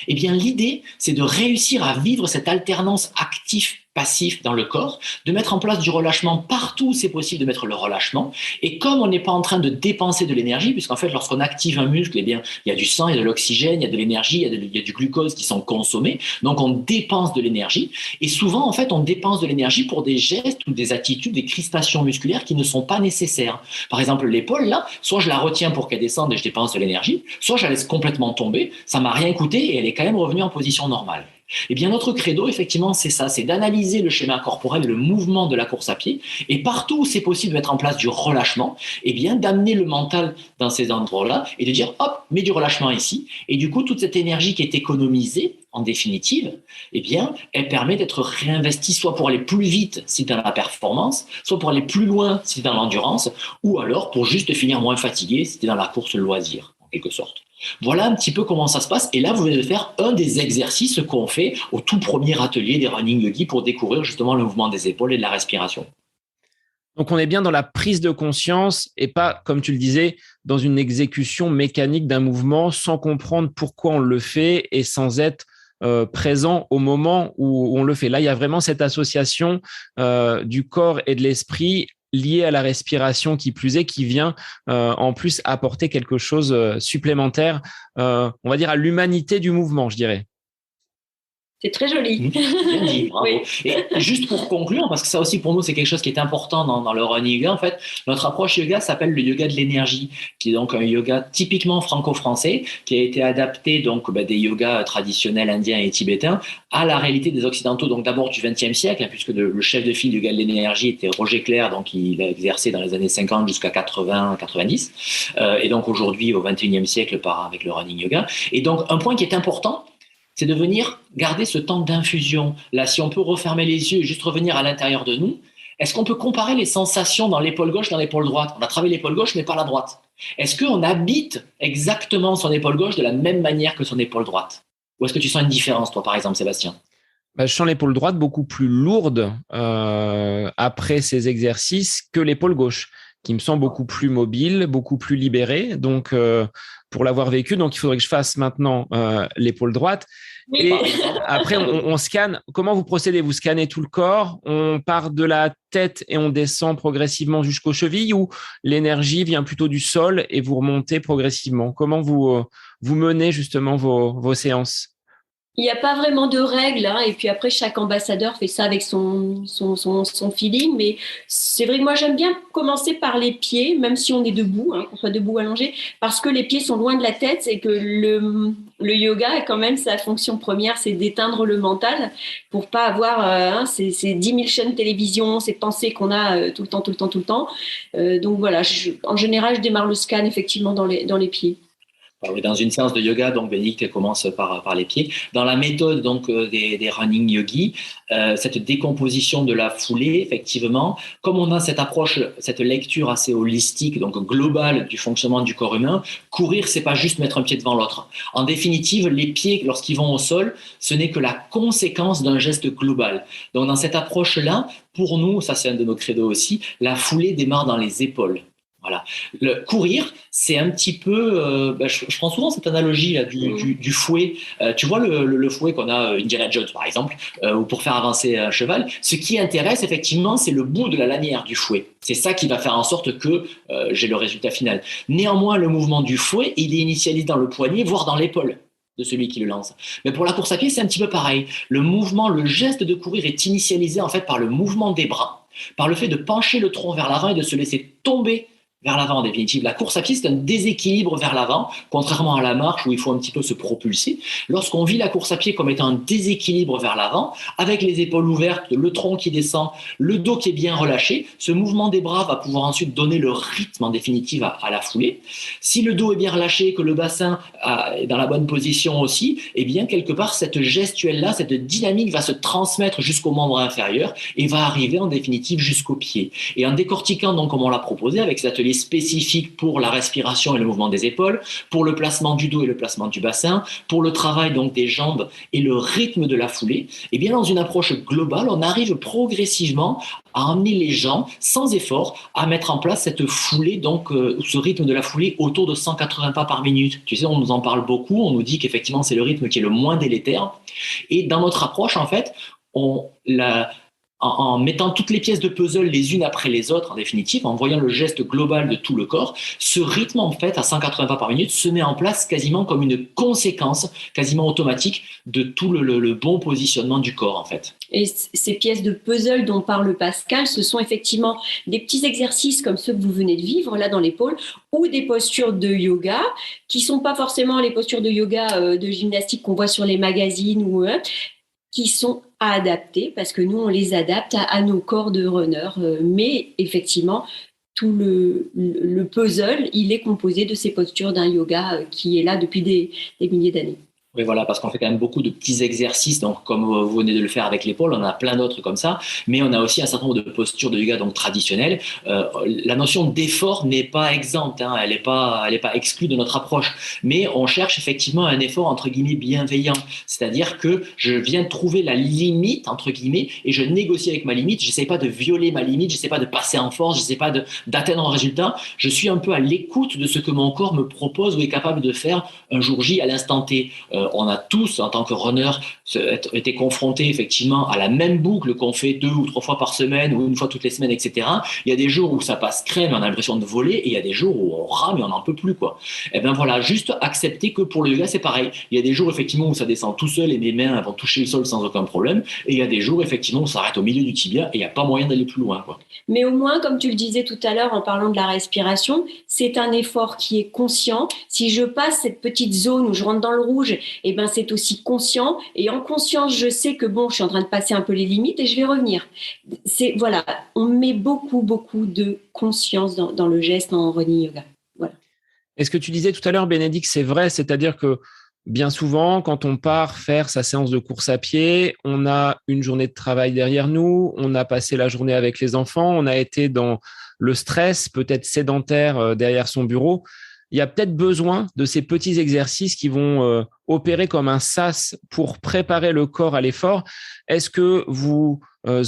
Eh bien, l'idée, c'est de réussir à vivre cette alternance actif-passif dans le corps, de mettre en place du relâchement partout où c'est possible de mettre le relâchement. Et comme on n'est pas en train de dépenser de l'énergie, puisqu'en fait, lorsqu'on active un muscle, eh bien, il y a du sang, il y a de l'oxygène, il y a de l'énergie, il y a du glucose qui sont consommés. Donc, on dépense de l'énergie. Et souvent, en fait, on dépense de l'énergie pour des gestes ou des attitudes, des crispations musculaires qui ne sont pas nécessaires. Par exemple, l'épaule, là, soit je la retiens pour qu'elle descende et je dépense de l'énergie, soit je la laisse complètement tomber, ça m'a rien coûté et elle est quand même revenue en position normale. Eh bien, notre credo, effectivement, c'est ça, c'est d'analyser le schéma corporel, le mouvement de la course à pied, et partout où c'est possible de mettre en place du relâchement, eh bien, d'amener le mental dans ces endroits-là et de dire, hop, mets du relâchement ici. Et du coup, toute cette énergie qui est économisée, en définitive, eh bien, elle permet d'être réinvestie soit pour aller plus vite si c'est dans la performance, soit pour aller plus loin si c'est dans l'endurance, ou alors pour juste finir moins fatigué si c'est dans la course loisir, en quelque sorte. Voilà un petit peu comment ça se passe. Et là, vous allez faire un des exercices qu'on fait au tout premier atelier des Running Yogi pour découvrir justement le mouvement des épaules et de la respiration. Donc, on est bien dans la prise de conscience et pas, comme tu le disais, dans une exécution mécanique d'un mouvement sans comprendre pourquoi on le fait et sans être présent au moment où on le fait. Là, il y a vraiment cette association du corps et de l'esprit lié à la respiration qui plus est, qui vient en plus apporter quelque chose supplémentaire, on va dire, à l'humanité du mouvement, je dirais. C'est très joli. Bien dit, bravo. Oui. Et juste pour conclure, parce que ça aussi pour nous c'est quelque chose qui est important dans le running yoga, en fait, notre approche yoga s'appelle le yoga de l'énergie, qui est donc un yoga typiquement franco-français, qui a été adapté donc des yogas traditionnels indiens et tibétains à la réalité des occidentaux, donc d'abord du XXe siècle, puisque le chef de file du yoga de l'énergie était Roger Clair, donc il a exercé dans les années 50 jusqu'à 80-90, et donc aujourd'hui au XXIe siècle avec le running yoga. Et donc un point qui est important, c'est de venir garder ce temps d'infusion. Là, si on peut refermer les yeux et juste revenir à l'intérieur de nous, est-ce qu'on peut comparer les sensations dans l'épaule gauche et dans l'épaule droite ? On a travaillé l'épaule gauche, mais pas la droite. Est-ce qu'on habite exactement son épaule gauche de la même manière que son épaule droite ? Ou est-ce que tu sens une différence, toi, par exemple, Sébastien ? Je sens l'épaule droite beaucoup plus lourde après ces exercices que l'épaule gauche, qui me sent beaucoup plus mobile, beaucoup plus libérée. Donc, pour l'avoir vécu, donc il faudrait que je fasse maintenant l'épaule droite. Et après, on scanne. Comment vous procédez ? Vous scannez tout le corps, on part de la tête et on descend progressivement jusqu'aux chevilles, ou l'énergie vient plutôt du sol et vous remontez progressivement ? Comment vous menez justement vos séances ? Il n'y a pas vraiment de règles, hein, et puis après, chaque ambassadeur fait ça avec son feeling, mais c'est vrai que moi, j'aime bien commencer par les pieds, même si on est debout, hein, qu'on soit debout ou allongé, parce que les pieds sont loin de la tête et que le yoga, quand même, sa fonction première, c'est d'éteindre le mental pour pas avoir ces 10 000 chaînes de télévision, ces pensées qu'on a tout le temps. Donc voilà, en général, je démarre le scan effectivement dans les pieds. Dans une séance de yoga, donc Bénédicte commence par les pieds. Dans la méthode donc des running yogis, cette décomposition de la foulée, effectivement, comme on a cette approche, cette lecture assez holistique, donc globale du fonctionnement du corps humain, courir, c'est pas juste mettre un pied devant l'autre. En définitive, les pieds, lorsqu'ils vont au sol, ce n'est que la conséquence d'un geste global. Donc dans cette approche-là, pour nous, ça c'est un de nos credos aussi, la foulée démarre dans les épaules. Voilà. Le courir, c'est un petit peu. Je prends souvent cette analogie là, du fouet. Tu vois le fouet qu'on a Indiana Jones par exemple, ou pour faire avancer un cheval. Ce qui intéresse effectivement, c'est le bout de la lanière du fouet. C'est ça qui va faire en sorte que j'ai le résultat final. Néanmoins, le mouvement du fouet, il est initialisé dans le poignet, voire dans l'épaule de celui qui le lance. Mais pour la course à pied, c'est un petit peu pareil. Le mouvement, le geste de courir est initialisé en fait par le mouvement des bras, par le fait de pencher le tronc vers l'avant et de se laisser tomber vers l'avant en définitive. La course à pied, c'est un déséquilibre vers l'avant, contrairement à la marche où il faut un petit peu se propulser. Lorsqu'on vit la course à pied comme étant un déséquilibre vers l'avant, avec les épaules ouvertes, le tronc qui descend, le dos qui est bien relâché, ce mouvement des bras va pouvoir ensuite donner le rythme en définitive à la foulée. Si le dos est bien relâché, que le bassin est dans la bonne position aussi, eh bien quelque part cette gestuelle-là, cette dynamique va se transmettre jusqu'au membre inférieur et va arriver en définitive jusqu'au pied. Et en décortiquant donc comme on l'a proposé avec cet atelier spécifique pour la respiration et le mouvement des épaules, pour le placement du dos et le placement du bassin, pour le travail donc des jambes et le rythme de la foulée, et bien dans une approche globale, on arrive progressivement à emmener les gens sans effort à mettre en place cette foulée, donc ce rythme de la foulée autour de 180 pas par minute. Tu sais, on nous en parle beaucoup, on nous dit qu'effectivement c'est le rythme qui est le moins délétère. Et dans notre approche, en fait, en mettant toutes les pièces de puzzle les unes après les autres, en définitive, en voyant le geste global de tout le corps, ce rythme, en fait, à 180 pas par minute, se met en place quasiment comme une conséquence quasiment automatique de tout le bon positionnement du corps, en fait. Et ces pièces de puzzle dont parle Pascal, ce sont effectivement des petits exercices comme ceux que vous venez de vivre là dans l'épaule, ou des postures de yoga qui sont pas forcément les postures de yoga de gymnastique qu'on voit sur les magazines ou qui sont à adapter parce que nous on les adapte à nos corps de runner. Mais effectivement, tout le puzzle, il est composé de ces postures d'un yoga qui est là depuis des milliers d'années. Oui, voilà, parce qu'on fait quand même beaucoup de petits exercices, donc comme vous venez de le faire avec l'épaule, on en a plein d'autres comme ça, mais on a aussi un certain nombre de postures de yoga donc traditionnelles. La notion d'effort n'est pas exempte, hein, elle n'est pas exclue de notre approche, mais on cherche effectivement un effort entre guillemets bienveillant, c'est-à-dire que je viens trouver la limite entre guillemets et je négocie avec ma limite. J'essaie pas de violer ma limite, j'essaie pas de passer en force, j'essaie pas d'atteindre un résultat. Je suis un peu à l'écoute de ce que mon corps me propose ou est capable de faire un jour J à l'instant T. On a tous, en tant que runner, été confrontés effectivement à la même boucle qu'on fait 2 ou 3 fois par semaine ou une fois toutes les semaines, etc. Il y a des jours où ça passe crème, on a l'impression de voler, et il y a des jours où on rame et on n'en peut plus, quoi. Et bien voilà, juste accepter que pour le yoga, c'est pareil. Il y a des jours effectivement où ça descend tout seul et mes mains vont toucher le sol sans aucun problème, et il y a des jours effectivement où ça s'arrête au milieu du tibia et il n'y a pas moyen d'aller plus loin, quoi. Mais au moins, comme tu le disais tout à l'heure en parlant de la respiration, c'est un effort qui est conscient. Si je passe cette petite zone où je rentre dans le rouge, eh ben c'est aussi conscient. Et en conscience, je sais que bon, je suis en train de passer un peu les limites et je vais revenir. Voilà, on met beaucoup de conscience dans le geste en running yoga. Voilà. Et ce que tu disais tout à l'heure, Bénédicte, c'est vrai, c'est-à-dire que bien souvent, quand on part faire sa séance de course à pied, on a une journée de travail derrière nous, on a passé la journée avec les enfants, on a été dans le stress, peut-être sédentaire derrière son bureau. Il y a peut-être besoin de ces petits exercices qui vont opérer comme un sas pour préparer le corps à l'effort. Est-ce que vous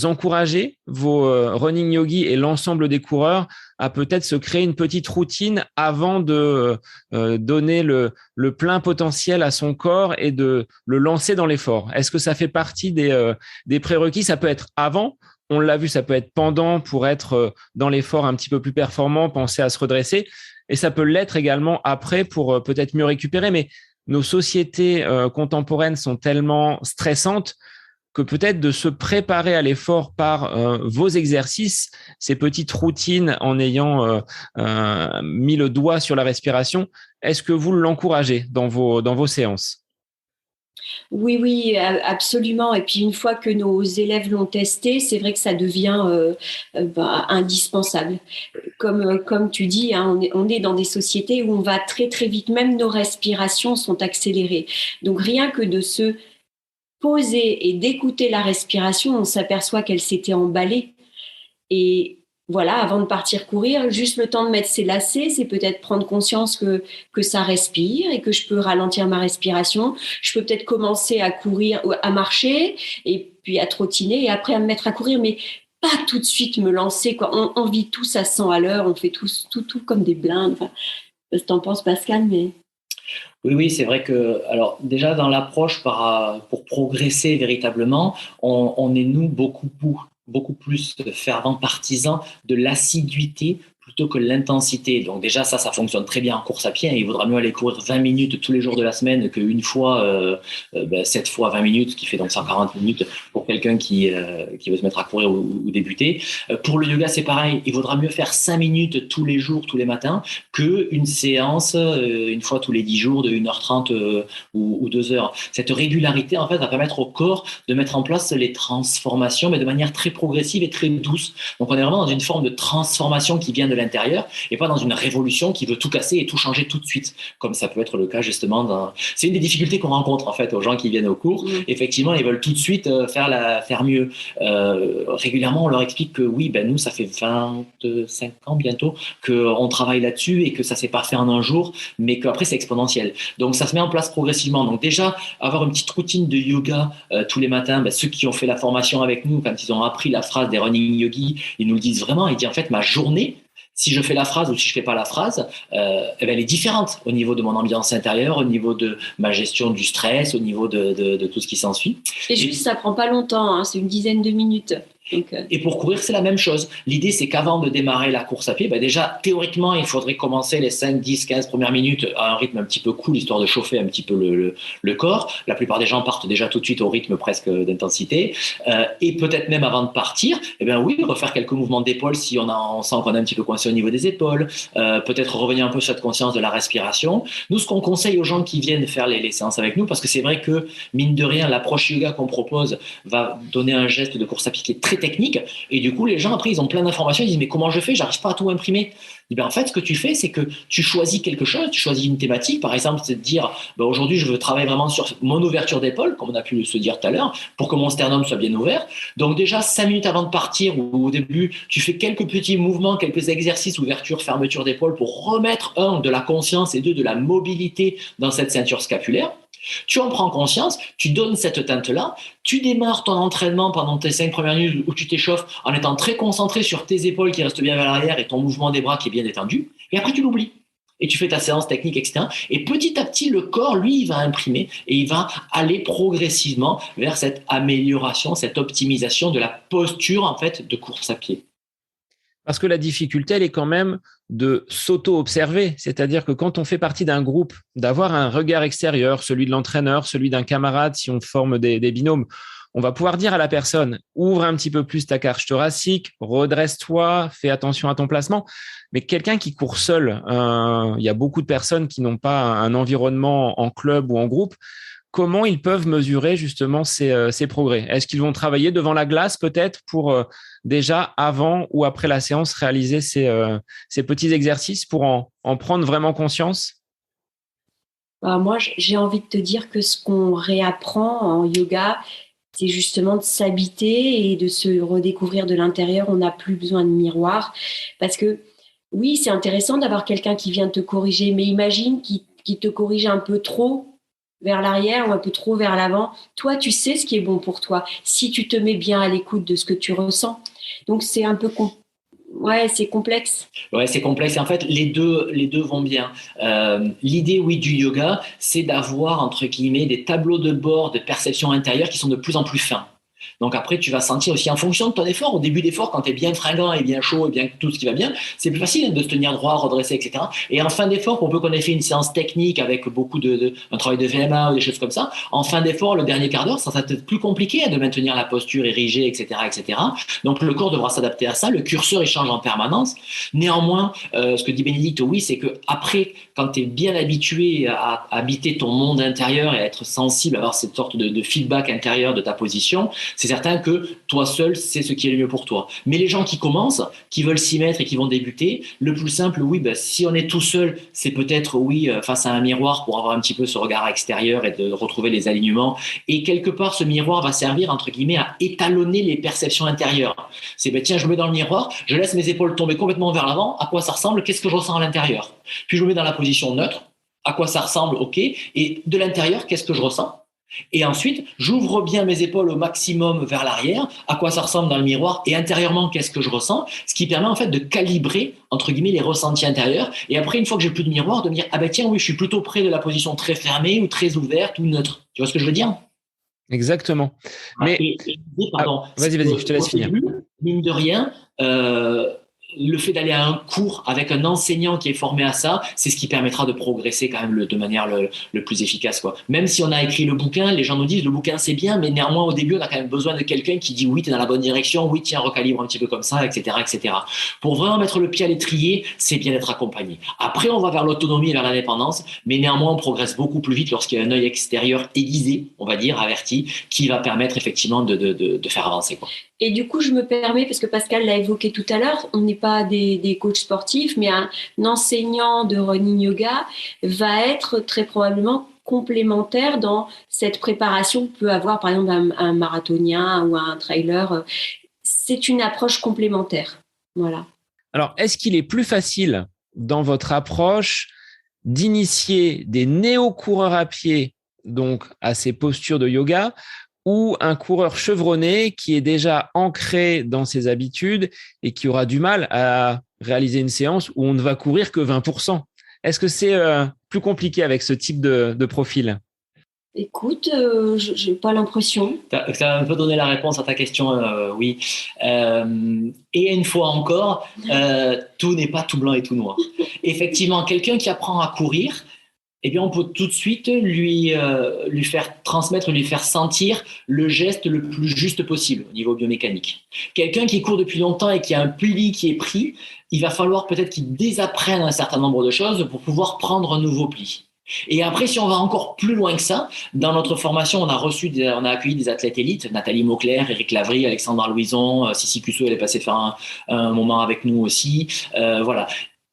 encouragez vos running yogis et l'ensemble des coureurs à peut-être se créer une petite routine avant de donner le plein potentiel à son corps et de le lancer dans l'effort? Est-ce que ça fait partie des prérequis? Ça peut être avant, on l'a vu, ça peut être pendant pour être dans l'effort un petit peu plus performant, penser à se redresser. Et ça peut l'être également après pour peut-être mieux récupérer. Mais nos sociétés contemporaines sont tellement stressantes que peut-être de se préparer à l'effort par vos exercices, ces petites routines en ayant mis le doigt sur la respiration, est-ce que vous l'encouragez dans vos séances? Oui, absolument. Et puis une fois que nos élèves l'ont testé, c'est vrai que ça devient indispensable. Comme tu dis, hein, on est dans des sociétés où on va très très vite, même nos respirations sont accélérées. Donc rien que de se poser et d'écouter la respiration, on s'aperçoit qu'elle s'était emballée. Et voilà, avant de partir courir, juste le temps de mettre ses lacets, c'est peut-être prendre conscience que ça respire et que je peux ralentir ma respiration. Je peux peut-être commencer à courir, à marcher et puis à trottiner et après à me mettre à courir, mais pas tout de suite me lancer, quoi. On vit tous à 100 à l'heure, on fait tout comme des blindes. Enfin, t'en penses, Pascal, mais... Oui, c'est vrai que, alors déjà dans l'approche pour progresser véritablement, on est nous beaucoup plus fervents partisans de l'assiduité plutôt que l'intensité. Donc déjà, ça fonctionne très bien en course à pied. Il vaudra mieux aller courir 20 minutes tous les jours de la semaine qu'une fois, 7 fois 20 minutes, ce qui fait donc 140 minutes pour quelqu'un qui veut se mettre à courir ou débuter. Pour le yoga, c'est pareil. Il vaudra mieux faire 5 minutes tous les jours, tous les matins, qu'une séance une fois tous les 10 jours de 1h30 ou 2 heures. Cette régularité, en fait, va permettre au corps de mettre en place les transformations, mais de manière très progressive et très douce. Donc, on est vraiment dans une forme de transformation qui vient de l'intérieur et pas dans une révolution qui veut tout casser et tout changer tout de suite, comme ça peut être le cas justement C'est une des difficultés qu'on rencontre en fait aux gens qui viennent au cours. Effectivement, ils veulent tout de suite faire mieux. Régulièrement, on leur explique que oui, nous, ça fait 25 ans bientôt qu'on travaille là-dessus et que ça s'est pas fait en un jour, mais qu'après, c'est exponentiel. Donc, ça se met en place progressivement. Donc, déjà, avoir une petite routine de yoga tous les matins, ceux qui ont fait la formation avec nous, quand ils ont appris la phrase des running yogis, ils nous le disent vraiment. Ils disent en fait, ma journée, si je fais la phrase ou si je fais pas la phrase, elle est différente au niveau de mon ambiance intérieure, au niveau de ma gestion du stress, au niveau de tout ce qui s'ensuit. Et juste, ça prend pas longtemps, hein, c'est une dizaine de minutes. Et pour courir, c'est la même chose. L'idée, c'est qu'avant de démarrer la course à pied, déjà, théoriquement, il faudrait commencer les 5, 10, 15 premières minutes à un rythme un petit peu cool, histoire de chauffer un petit peu le corps. La plupart des gens partent déjà tout de suite au rythme presque d'intensité. Et peut-être même avant de partir, oui, refaire quelques mouvements d'épaule si on sent qu'on est un petit peu coincé au niveau des épaules. Peut-être revenir un peu sur cette conscience de la respiration. Nous, ce qu'on conseille aux gens qui viennent faire les séances avec nous, parce que c'est vrai que, mine de rien, l'approche yoga qu'on propose va donner un geste de course à pied qui est très technique, et du coup les gens après ils ont plein d'informations, ils disent mais comment je fais, j'arrive pas à tout imprimer. En fait, ce que tu fais, c'est que tu choisis quelque chose, tu choisis une thématique, par exemple, c'est de dire aujourd'hui je veux travailler vraiment sur mon ouverture d'épaule, comme on a pu se dire tout à l'heure, pour que mon sternum soit bien ouvert. Donc déjà 5 minutes avant de partir ou au début, tu fais quelques petits mouvements, quelques exercices, ouverture, fermeture d'épaule, pour remettre de la conscience et de la mobilité dans cette ceinture scapulaire. Tu en prends conscience, tu donnes cette teinte-là, tu démarres ton entraînement pendant tes 5 premières minutes où tu t'échauffes en étant très concentré sur tes épaules qui restent bien vers l'arrière et ton mouvement des bras qui est bien détendu, et après tu l'oublies. Et tu fais ta séance technique, etc. Et petit à petit, le corps, lui, il va imprimer et il va aller progressivement vers cette amélioration, cette optimisation de la posture, en fait, de course à pied. Parce que la difficulté, elle est quand même de s'auto-observer. C'est-à-dire que quand on fait partie d'un groupe, d'avoir un regard extérieur, celui de l'entraîneur, celui d'un camarade, si on forme des binômes, on va pouvoir dire à la personne, ouvre un petit peu plus ta cage thoracique, redresse-toi, fais attention à ton placement. Mais quelqu'un qui court seul, il y a beaucoup de personnes qui n'ont pas un environnement en club ou en groupe. Comment ils peuvent mesurer justement ces progrès? Est-ce qu'ils vont travailler devant la glace peut-être pour déjà avant ou après la séance réaliser ces petits exercices pour en prendre vraiment conscience? Moi, j'ai envie de te dire que ce qu'on réapprend en yoga, c'est justement de s'habiter et de se redécouvrir de l'intérieur. On n'a plus besoin de miroir parce que oui, c'est intéressant d'avoir quelqu'un qui vient te corriger, mais imagine qu'il te corrige un peu trop vers l'arrière ou un peu trop vers l'avant. Toi, tu sais ce qui est bon pour toi si tu te mets bien à l'écoute de ce que tu ressens. Donc, c'est un peu c'est complexe. Ouais, c'est complexe. Et en fait, les deux vont bien. L'idée, oui, du yoga, c'est d'avoir, entre guillemets, des tableaux de bord de perception intérieure qui sont de plus en plus fins. Donc après, tu vas sentir aussi en fonction de ton effort. Au début d'effort, quand tu es bien fringant et bien chaud et bien tout ce qui va bien, c'est plus facile de se tenir droit, redresser, etc. Et en fin d'effort, pour peu qu'on ait fait une séance technique avec beaucoup un travail de VMA ou des choses comme ça, en fin d'effort, le dernier quart d'heure, ça va être plus compliqué de maintenir la posture érigée, etc., etc. Donc le corps devra s'adapter à ça. Le curseur, il change en permanence. Néanmoins, ce que dit Bénédicte, oui, c'est que après, quand tu es bien habitué à habiter ton monde intérieur et à être sensible, à avoir cette sorte de feedback intérieur de ta position, c'est certain que toi seul, c'est ce qui est le mieux pour toi. Mais les gens qui commencent, qui veulent s'y mettre et qui vont débuter, le plus simple, oui, si on est tout seul, c'est peut-être, oui, face à un miroir pour avoir un petit peu ce regard extérieur et de retrouver les alignements. Et quelque part, ce miroir va servir, entre guillemets, à étalonner les perceptions intérieures. C'est, tiens, je me mets dans le miroir, je laisse mes épaules tomber complètement vers l'avant, à quoi ça ressemble, qu'est-ce que je ressens à l'intérieur? Puis je me mets dans la position neutre, à quoi ça ressemble, ok, et de l'intérieur, qu'est-ce que je ressens? Et ensuite, j'ouvre bien mes épaules au maximum vers l'arrière, à quoi ça ressemble dans le miroir, et intérieurement, qu'est-ce que je ressens, ce qui permet en fait de calibrer, entre guillemets, les ressentis intérieurs. Et après, une fois que j'ai plus de miroir, de me dire, tiens, oui, je suis plutôt près de la position très fermée ou très ouverte ou neutre. Tu vois ce que je veux dire? Exactement. Mais pardon, vas-y, je te laisse finir. Mine de rien, le fait d'aller à un cours avec un enseignant qui est formé à ça, c'est ce qui permettra de progresser quand même de manière le plus efficace, quoi. Même si on a écrit le bouquin, les gens nous disent le bouquin c'est bien, mais néanmoins au début on a quand même besoin de quelqu'un qui dit oui, t'es dans la bonne direction, oui, tiens, recalibre un petit peu comme ça, etc., etc. Pour vraiment mettre le pied à l'étrier, c'est bien d'être accompagné. Après, on va vers l'autonomie et vers l'indépendance, mais néanmoins on progresse beaucoup plus vite lorsqu'il y a un œil extérieur aiguisé, on va dire, averti, qui va permettre effectivement de faire avancer, quoi. Et du coup, je me permets, parce que Pascal l'a évoqué tout à l'heure, on n'est pas des coachs sportifs, mais un enseignant de running yoga va être très probablement complémentaire dans cette préparation que peut avoir, par exemple, un marathonien ou un trailer. C'est une approche complémentaire. Voilà. Alors, est-ce qu'il est plus facile dans votre approche d'initier des néo-coureurs à pied, donc à ces postures de yoga, ou un coureur chevronné qui est déjà ancré dans ses habitudes et qui aura du mal à réaliser une séance où on ne va courir que 20%? Est-ce que c'est plus compliqué avec ce type de profil? Écoute, je n'ai pas l'impression. Tu as un peu donné la réponse à ta question, oui. Et une fois encore, tout n'est pas tout blanc et tout noir. Effectivement, quelqu'un qui apprend à courir, eh bien, on peut tout de suite lui faire transmettre, lui faire sentir le geste le plus juste possible au niveau biomécanique. Quelqu'un qui court depuis longtemps et qui a un pli qui est pris, il va falloir peut-être qu'il désapprenne un certain nombre de choses pour pouvoir prendre un nouveau pli. Et après, si on va encore plus loin que ça, dans notre formation, on a accueilli des athlètes élites, Nathalie Mauclair, Éric Lavry, Alexandra Louison, Sissi Cusso, elle est passée faire un moment avec nous aussi, voilà.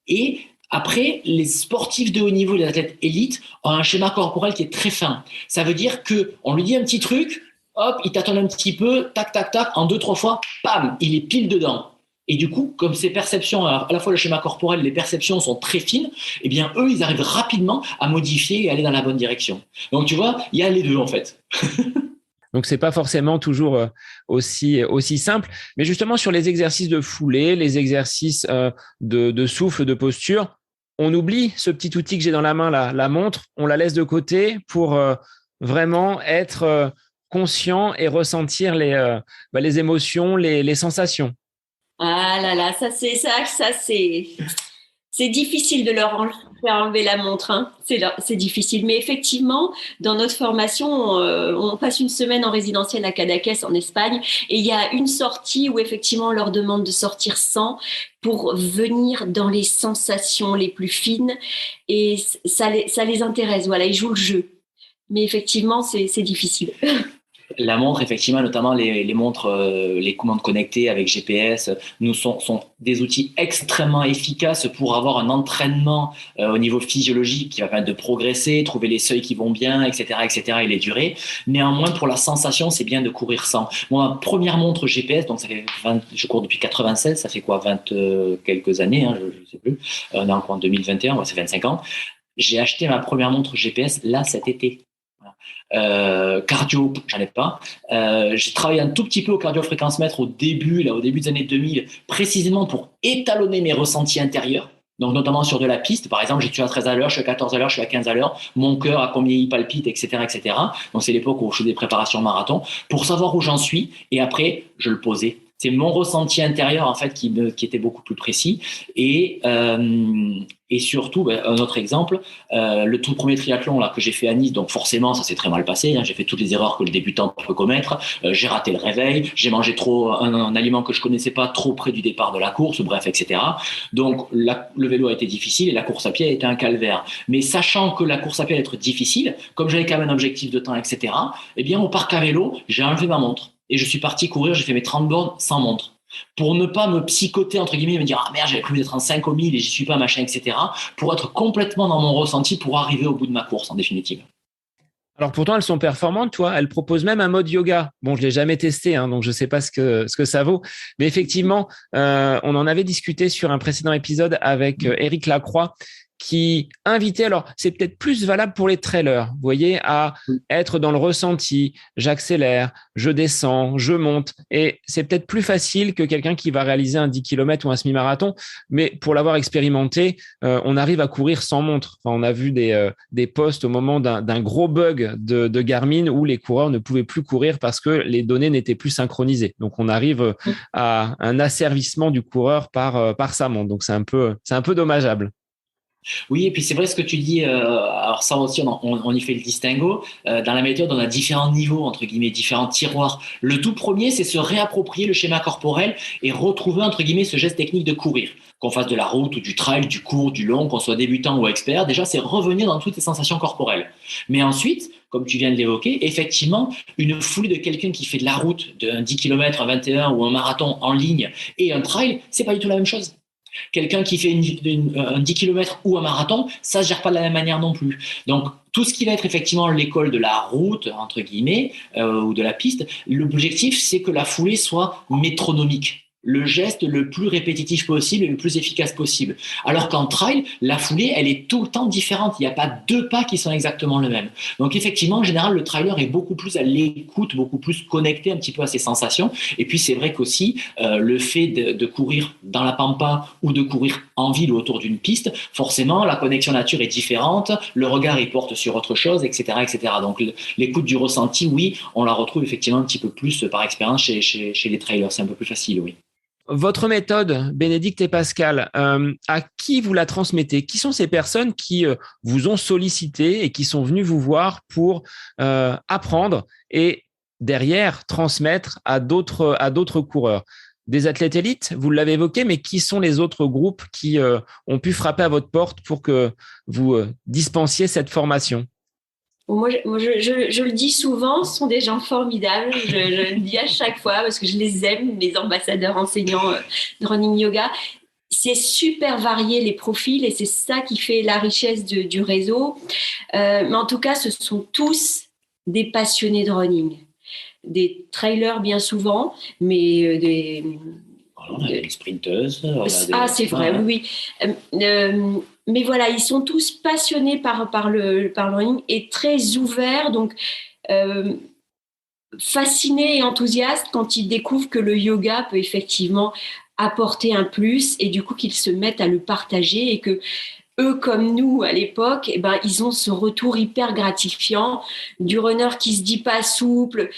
Et après, les sportifs de haut niveau, les athlètes élites, ont un schéma corporel qui est très fin. Ça veut dire qu'on lui dit un petit truc, hop, il tâtonne un petit peu, tac, tac, tac, en 2-3 fois, bam, il est pile dedans. Et du coup, comme ces perceptions, à la fois le schéma corporel, les perceptions sont très fines, eh bien, eux, ils arrivent rapidement à modifier et aller dans la bonne direction. Donc, tu vois, il y a les deux, en fait. Donc, c'est pas forcément toujours aussi simple. Mais justement, sur les exercices de foulée, les exercices de souffle, de posture, on oublie ce petit outil que j'ai dans la main, la montre, on la laisse de côté pour vraiment être conscient et ressentir les émotions, les sensations. Ah là là, c'est difficile de leur faire enlever la montre, hein. C'est difficile. Mais effectivement, dans notre formation, on passe une semaine en résidentiel à Cadaqués, en Espagne, et il y a une sortie où effectivement on leur demande de sortir sans pour venir dans les sensations les plus fines, et ça les intéresse. Voilà, ils jouent le jeu. Mais effectivement, c'est difficile. La montre, effectivement, notamment les montres, les commandes connectées avec GPS, nous sont des outils extrêmement efficaces pour avoir un entraînement au niveau physiologique qui va permettre de progresser, trouver les seuils qui vont bien, etc., etc., et les durées. Néanmoins, pour la sensation, c'est bien de courir sans. Moi, ma première montre GPS, donc ça fait je cours depuis 96, ça fait quoi, 20 quelques années, hein, je ne sais plus. On est en 2021, ouais, c'est 25 ans. J'ai acheté ma première montre GPS là cet été. Cardio, j'en ai pas. J'ai travaillé un tout petit peu au cardio-fréquence-mètre au début des années 2000, précisément pour étalonner mes ressentis intérieurs. Donc, notamment sur de la piste. Par exemple, je suis à 13 à l'heure, je suis à 14 à l'heure, je suis à 15 à l'heure. Mon cœur, à combien il palpite, etc., etc. Donc, c'est l'époque où je fais des préparations marathon pour savoir où j'en suis. Et après, je le posais. C'est mon ressenti intérieur, en fait, qui était beaucoup plus précis. Et surtout, un autre exemple, le tout premier triathlon là, que j'ai fait à Nice, donc forcément, ça s'est très mal passé. Hein, j'ai fait toutes les erreurs que le débutant peut commettre. J'ai raté le réveil, j'ai mangé un aliment que je connaissais pas trop près du départ de la course, bref, etc. Donc, le vélo a été difficile et la course à pied a été un calvaire. Mais sachant que la course à pied allait être difficile, comme j'avais quand même un objectif de temps, etc., eh bien, au parc à vélo, j'ai enlevé ma montre. Et je suis parti courir, j'ai fait mes 30 bornes sans montre. Pour ne pas me psychoter, entre guillemets, me dire « Ah merde, j'avais prévu d'être en 5 au 1000 et j'y suis pas, machin, etc. » Pour être complètement dans mon ressenti pour arriver au bout de ma course, en définitive. Alors pourtant, elles sont performantes, toi. Elles proposent même un mode yoga. Bon, je l'ai jamais testé, hein, donc je sais pas ce que ça vaut. Mais effectivement, on en avait discuté sur un précédent épisode avec Éric Lacroix, qui invitait, alors c'est peut-être plus valable pour les trailers, vous voyez, à être dans le ressenti, j'accélère, je descends, je monte, et c'est peut-être plus facile que quelqu'un qui va réaliser un 10 km ou un semi-marathon, mais pour l'avoir expérimenté, on arrive à courir sans montre. Enfin, on a vu des posts au moment d'un gros bug de Garmin où les coureurs ne pouvaient plus courir parce que les données n'étaient plus synchronisées. Donc, on arrive à un asservissement du coureur par sa montre. Donc, c'est un peu dommageable. Oui, et puis c'est vrai ce que tu dis. Alors ça aussi, on y fait le distinguo. Dans la méthode, on a différents niveaux, entre guillemets, différents tiroirs. Le tout premier, c'est se réapproprier le schéma corporel et retrouver, entre guillemets, ce geste technique de courir. Qu'on fasse de la route ou du trail, du court, du long, qu'on soit débutant ou expert, déjà, c'est revenir dans toutes les sensations corporelles. Mais ensuite, comme tu viens de l'évoquer, effectivement, une foulée de quelqu'un qui fait de la route, d'un 10 km, un 21 ou un marathon en ligne et un trail, c'est pas du tout la même chose. Quelqu'un qui fait un 10 km ou un marathon, ça ne se gère pas de la même manière non plus. Donc, tout ce qui va être effectivement l'école de la route, entre guillemets, ou de la piste, l'objectif, c'est que la foulée soit métronomique. Le geste le plus répétitif possible et le plus efficace possible. Alors qu'en trail, la foulée, elle est tout le temps différente. Il n'y a pas deux pas qui sont exactement le même. Donc effectivement, en général, le trailer est beaucoup plus à l'écoute, beaucoup plus connecté un petit peu à ses sensations. Et puis c'est vrai qu'aussi, le fait de courir dans la pampa ou de courir en ville ou autour d'une piste, forcément, la connexion nature est différente, le regard, il porte sur autre chose, etc., etc. Donc l'écoute du ressenti, oui, on la retrouve effectivement un petit peu plus par expérience chez les trailers. C'est un peu plus facile, oui. Votre méthode, Bénédicte et Pascal, à qui vous la transmettez? Qui sont ces personnes qui vous ont sollicité et qui sont venues vous voir pour apprendre et derrière transmettre à d'autres coureurs? Des athlètes élites, vous l'avez évoqué, mais qui sont les autres groupes qui ont pu frapper à votre porte pour que vous dispensiez cette formation? Je le dis souvent, ce sont des gens formidables. Je le dis à chaque fois parce que je les aime, mes ambassadeurs enseignants de running yoga. C'est super varié les profils et c'est ça qui fait la richesse du réseau. Mais en tout cas, ce sont tous des passionnés de running. Des trailers bien souvent, mais On a des sprinteuses. C'est vrai, oui. Mais voilà, ils sont tous passionnés par le running et très ouverts, donc fascinés et enthousiastes quand ils découvrent que le yoga peut effectivement apporter un plus et du coup qu'ils se mettent à le partager et que eux comme nous à l'époque, ils ont ce retour hyper gratifiant du runner qui se dit pas souple,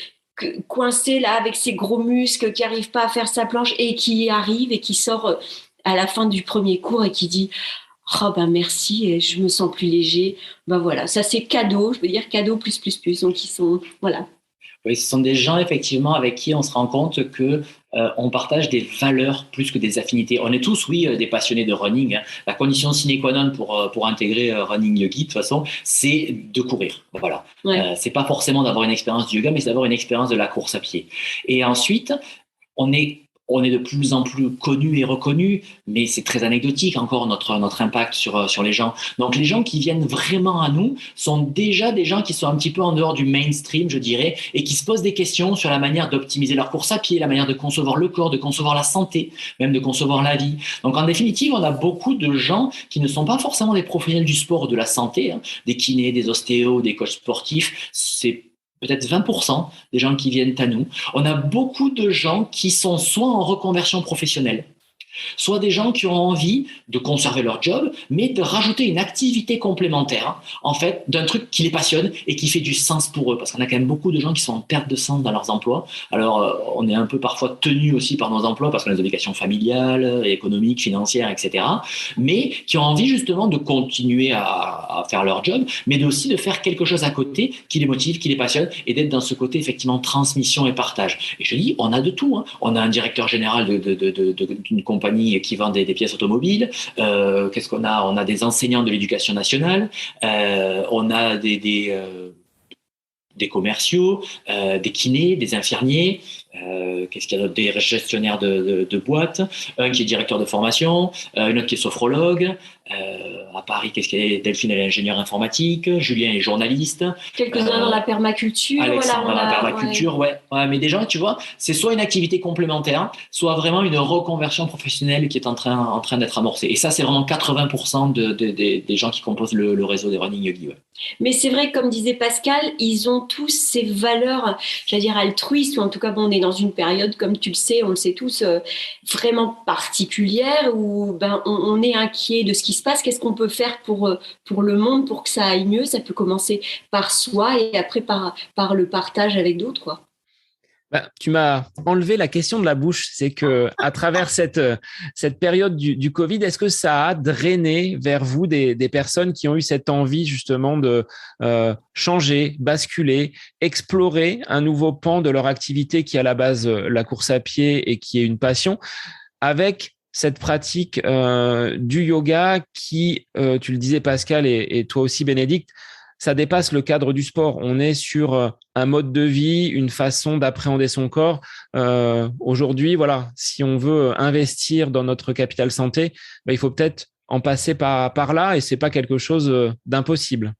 coincé là avec ses gros muscles, qui n'arrive pas à faire sa planche et qui y arrive et qui sort à la fin du premier cours et qui dit merci et je me sens plus léger. Voilà, ça c'est cadeau, je veux dire cadeau plus. Donc ils sont voilà. Oui, ce sont des gens effectivement avec qui on se rend compte que on partage des valeurs plus que des affinités. On est tous, oui, des passionnés de running. Hein. La condition sine qua non pour intégrer Running Yogi, de toute façon, c'est de courir. Voilà. Ouais. C'est pas forcément d'avoir une expérience du yoga, mais c'est d'avoir une expérience de la course à pied. Et ensuite, on est de plus en plus connus et reconnus, mais c'est très anecdotique encore notre impact sur les gens. Donc les gens qui viennent vraiment à nous sont déjà des gens qui sont un petit peu en dehors du mainstream, je dirais, et qui se posent des questions sur la manière d'optimiser leur course à pied, la manière de concevoir le corps, de concevoir la santé, même de concevoir la vie. Donc en définitive, on a beaucoup de gens qui ne sont pas forcément des professionnels du sport ou de la santé, hein, des kinés, des ostéos, des coachs sportifs. C'est peut-être 20% des gens qui viennent à nous. On a beaucoup de gens qui sont soit en reconversion professionnelle, soit des gens qui ont envie de conserver leur job, mais de rajouter une activité complémentaire, en fait, d'un truc qui les passionne et qui fait du sens pour eux. Parce qu'on a quand même beaucoup de gens qui sont en perte de sens dans leurs emplois. Alors, on est un peu parfois tenus aussi par nos emplois parce qu'on a des obligations familiales, économiques, financières, etc. Mais qui ont envie justement de continuer à faire leur job, mais aussi de faire quelque chose à côté qui les motive, qui les passionne et d'être dans ce côté, effectivement, transmission et partage. Et je dis, on a de tout. Hein. On a un directeur général d'une compagnie qui vend des pièces automobiles. Qu'est-ce qu'on a? On a des enseignants de l'éducation nationale. On a des commerciaux, des kinés, des infirmiers. Qu'est-ce qu'il y a d'autre? Des gestionnaires de boîtes, un qui est directeur de formation, une autre qui est sophrologue. À Paris, qu'est-ce qu'il y a? Delphine, elle est ingénieure informatique, Julien est journaliste. Quelques-uns dans la permaculture. Alexandre dans la permaculture, ouais. Mais déjà, tu vois, c'est soit une activité complémentaire, soit vraiment une reconversion professionnelle qui est en train d'être amorcée. Et ça, c'est vraiment 80% des gens qui composent le réseau des Running Yogi. Ouais. Mais c'est vrai, comme disait Pascal, ils ont tous ces valeurs, j'allais dire altruistes, ou en tout cas, on est dans une période, comme tu le sais, on le sait tous, vraiment particulière, où on est inquiet de ce qui se passe. Qu'est-ce qu'on peut faire pour le monde, pour que ça aille mieux? Ça peut commencer par soi et après par le partage avec d'autres, quoi. Tu m'as enlevé la question de la bouche. C'est que à travers cette période du Covid, est-ce que ça a drainé vers vous des personnes qui ont eu cette envie justement de changer, basculer, explorer un nouveau pan de leur activité qui est à la base la course à pied et qui est une passion, avec cette pratique du yoga qui, tu le disais Pascal et toi aussi Bénédicte, ça dépasse le cadre du sport. On est sur un mode de vie, une façon d'appréhender son corps. Aujourd'hui, voilà, si on veut investir dans notre capital santé, il faut peut-être en passer par là et c'est pas quelque chose d'impossible.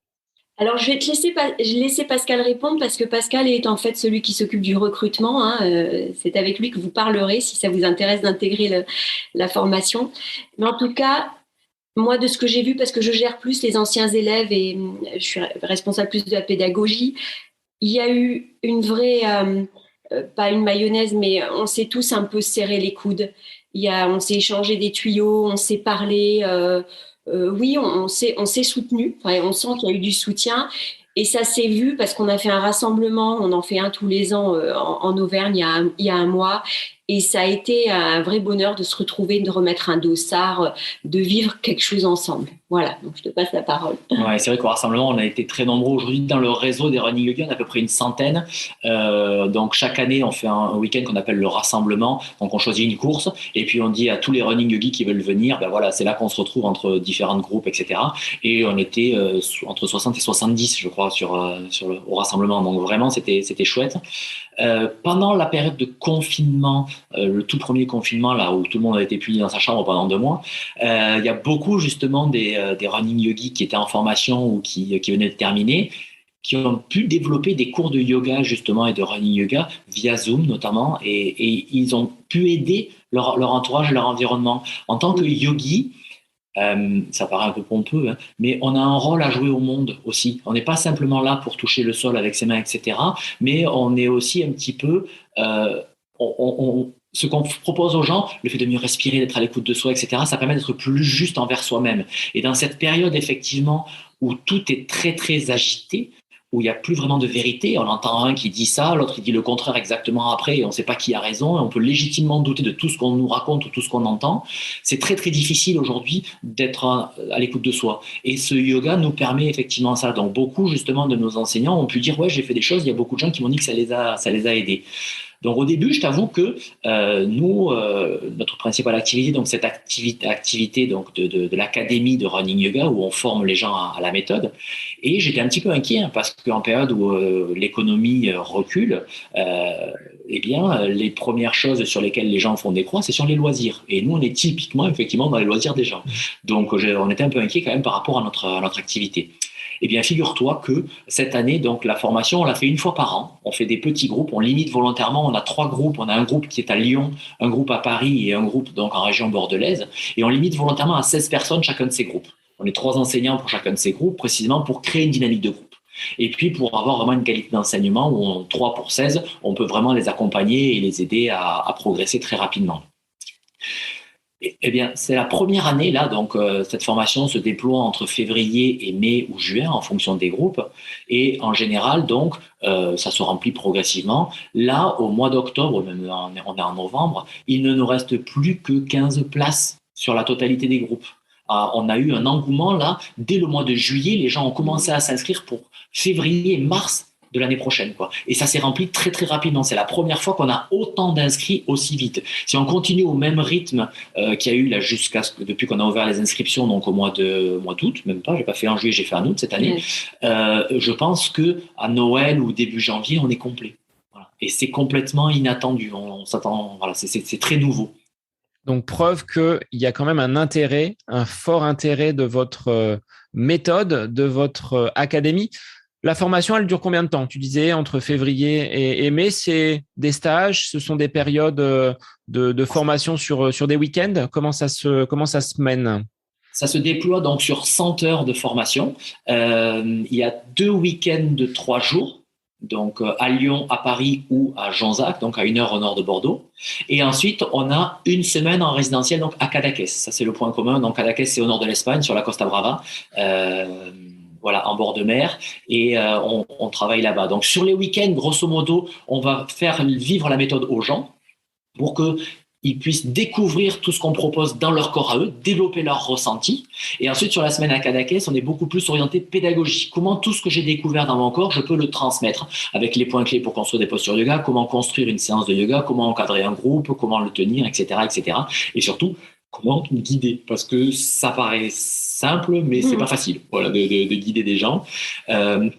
Alors, je vais laisser Pascal répondre parce que Pascal est en fait celui qui s'occupe du recrutement. C'est avec lui que vous parlerez si ça vous intéresse d'intégrer la formation. Mais en tout cas, moi, de ce que j'ai vu, parce que je gère plus les anciens élèves et je suis responsable plus de la pédagogie, il y a eu une vraie, pas une mayonnaise, mais on s'est tous un peu serré les coudes. On s'est échangé des tuyaux, on s'est parlé. Oui, on s'est soutenu. Enfin, on sent qu'il y a eu du soutien. Et ça s'est vu parce qu'on a fait un rassemblement. On en fait un tous les ans en Auvergne il y a un mois. Et ça a été un vrai bonheur de se retrouver, de remettre un dossard, de vivre quelque chose ensemble. Voilà, donc je te passe la parole. Ouais, c'est vrai qu'au rassemblement, on a été très nombreux. Aujourd'hui, dans le réseau des Running Yogi, on a à peu près une centaine. Donc chaque année, on fait un week-end qu'on appelle le rassemblement. Donc on choisit une course et puis on dit à tous les Running Yogi qui veulent venir, voilà, c'est là qu'on se retrouve entre différents groupes, etc. Et on était entre 60 et 70, je crois, au rassemblement. Donc vraiment, c'était chouette. Pendant la période de confinement, le tout premier confinement, là où tout le monde a été puni dans sa chambre pendant 2 mois, il y a beaucoup justement des running yogis qui étaient en formation ou qui venaient de terminer, qui ont pu développer des cours de yoga justement et de running yoga via Zoom notamment, et ils ont pu aider leur entourage et leur environnement. En tant que yogi, ça paraît un peu pompeux, mais on a un rôle à jouer au monde aussi. On n'est pas simplement là pour toucher le sol avec ses mains, etc. Mais on est aussi un petit peu... ce qu'on propose aux gens, le fait de mieux respirer, d'être à l'écoute de soi, etc., ça permet d'être plus juste envers soi-même. Et dans cette période, effectivement, où tout est très, très agité, où il n'y a plus vraiment de vérité, on entend un qui dit ça, l'autre qui dit le contraire exactement après, et on ne sait pas qui a raison, et on peut légitimement douter de tout ce qu'on nous raconte ou tout ce qu'on entend. C'est très, très difficile aujourd'hui d'être à l'écoute de soi. Et ce yoga nous permet effectivement ça. Donc beaucoup, justement, de nos enseignants ont pu dire « Ouais, j'ai fait des choses », il y a beaucoup de gens qui m'ont dit que ça les a aidés. Donc au début, je t'avoue que nous, notre principale activité, donc cette activité donc de l'académie de running yoga où on forme les gens à la méthode, et j'étais un petit peu inquiet parce qu'en période où l'économie recule, eh bien les premières choses sur lesquelles les gens font des croix, c'est sur les loisirs. Et nous, on est typiquement effectivement dans les loisirs des gens. Donc on était un peu inquiet quand même par rapport à notre activité. Eh bien, figure-toi que cette année, donc, la formation, on la fait 1 fois par an. On fait des petits groupes, on limite volontairement. On a 3 groupes. On a un groupe qui est à Lyon, un groupe à Paris et un groupe donc en région bordelaise. Et on limite volontairement à 16 personnes chacun de ces groupes. On est 3 enseignants pour chacun de ces groupes, précisément pour créer une dynamique de groupe. Et puis, pour avoir vraiment une qualité d'enseignement où 3 pour 16, on peut vraiment les accompagner et les aider à progresser très rapidement. Eh bien, c'est la première année, là, donc cette formation se déploie entre février et mai ou juin en fonction des groupes. Et en général, donc, ça se remplit progressivement. Là, au mois d'octobre, même on est en novembre, il ne nous reste plus que 15 places sur la totalité des groupes. On a eu un engouement, là, dès le mois de juillet, les gens ont commencé à s'inscrire pour février et mars de l'année prochaine, quoi. Et ça s'est rempli très, très rapidement. C'est la première fois qu'on a autant d'inscrits aussi vite. Si on continue au même rythme qu'il y a eu là depuis qu'on a ouvert les inscriptions, donc au mois d'août, même pas, j'ai pas fait en juillet, j'ai fait en août cette année, je pense que à Noël ou début janvier, on est complet. Voilà. Et c'est complètement inattendu. On s'attend, voilà, c'est très nouveau. Donc, preuve qu'il y a quand même un intérêt, un fort intérêt de votre méthode, de votre académie. La formation, elle dure combien de temps? Tu disais entre février et mai, c'est des stages, ce sont des périodes de formation sur des week-ends. Comment ça se mène? Ça se déploie donc sur 100 heures de formation. Il y a 2 week-ends de 3 jours, donc à Lyon, à Paris ou à Jonzac, donc à 1 heure au nord de Bordeaux. Et ensuite, on a une semaine en résidentiel, donc à Cadaqués. Ça, c'est le point commun. Donc Cadaqués, c'est au nord de l'Espagne, sur la Costa Brava. Voilà, en bord de mer, et on travaille là-bas. Donc sur les week-ends, grosso modo, on va faire vivre la méthode aux gens pour qu'ils puissent découvrir tout ce qu'on propose dans leur corps à eux, développer leur ressenti. Et ensuite, sur la semaine à Cadaqués, on est beaucoup plus orienté pédagogie. Comment tout ce que j'ai découvert dans mon corps, je peux le transmettre avec les points clés pour construire des postures de yoga, comment construire une séance de yoga, comment encadrer un groupe, comment le tenir, etc., etc. Et surtout, comment guider, parce que ça paraît simple, mais c'est pas facile, voilà, de guider des gens.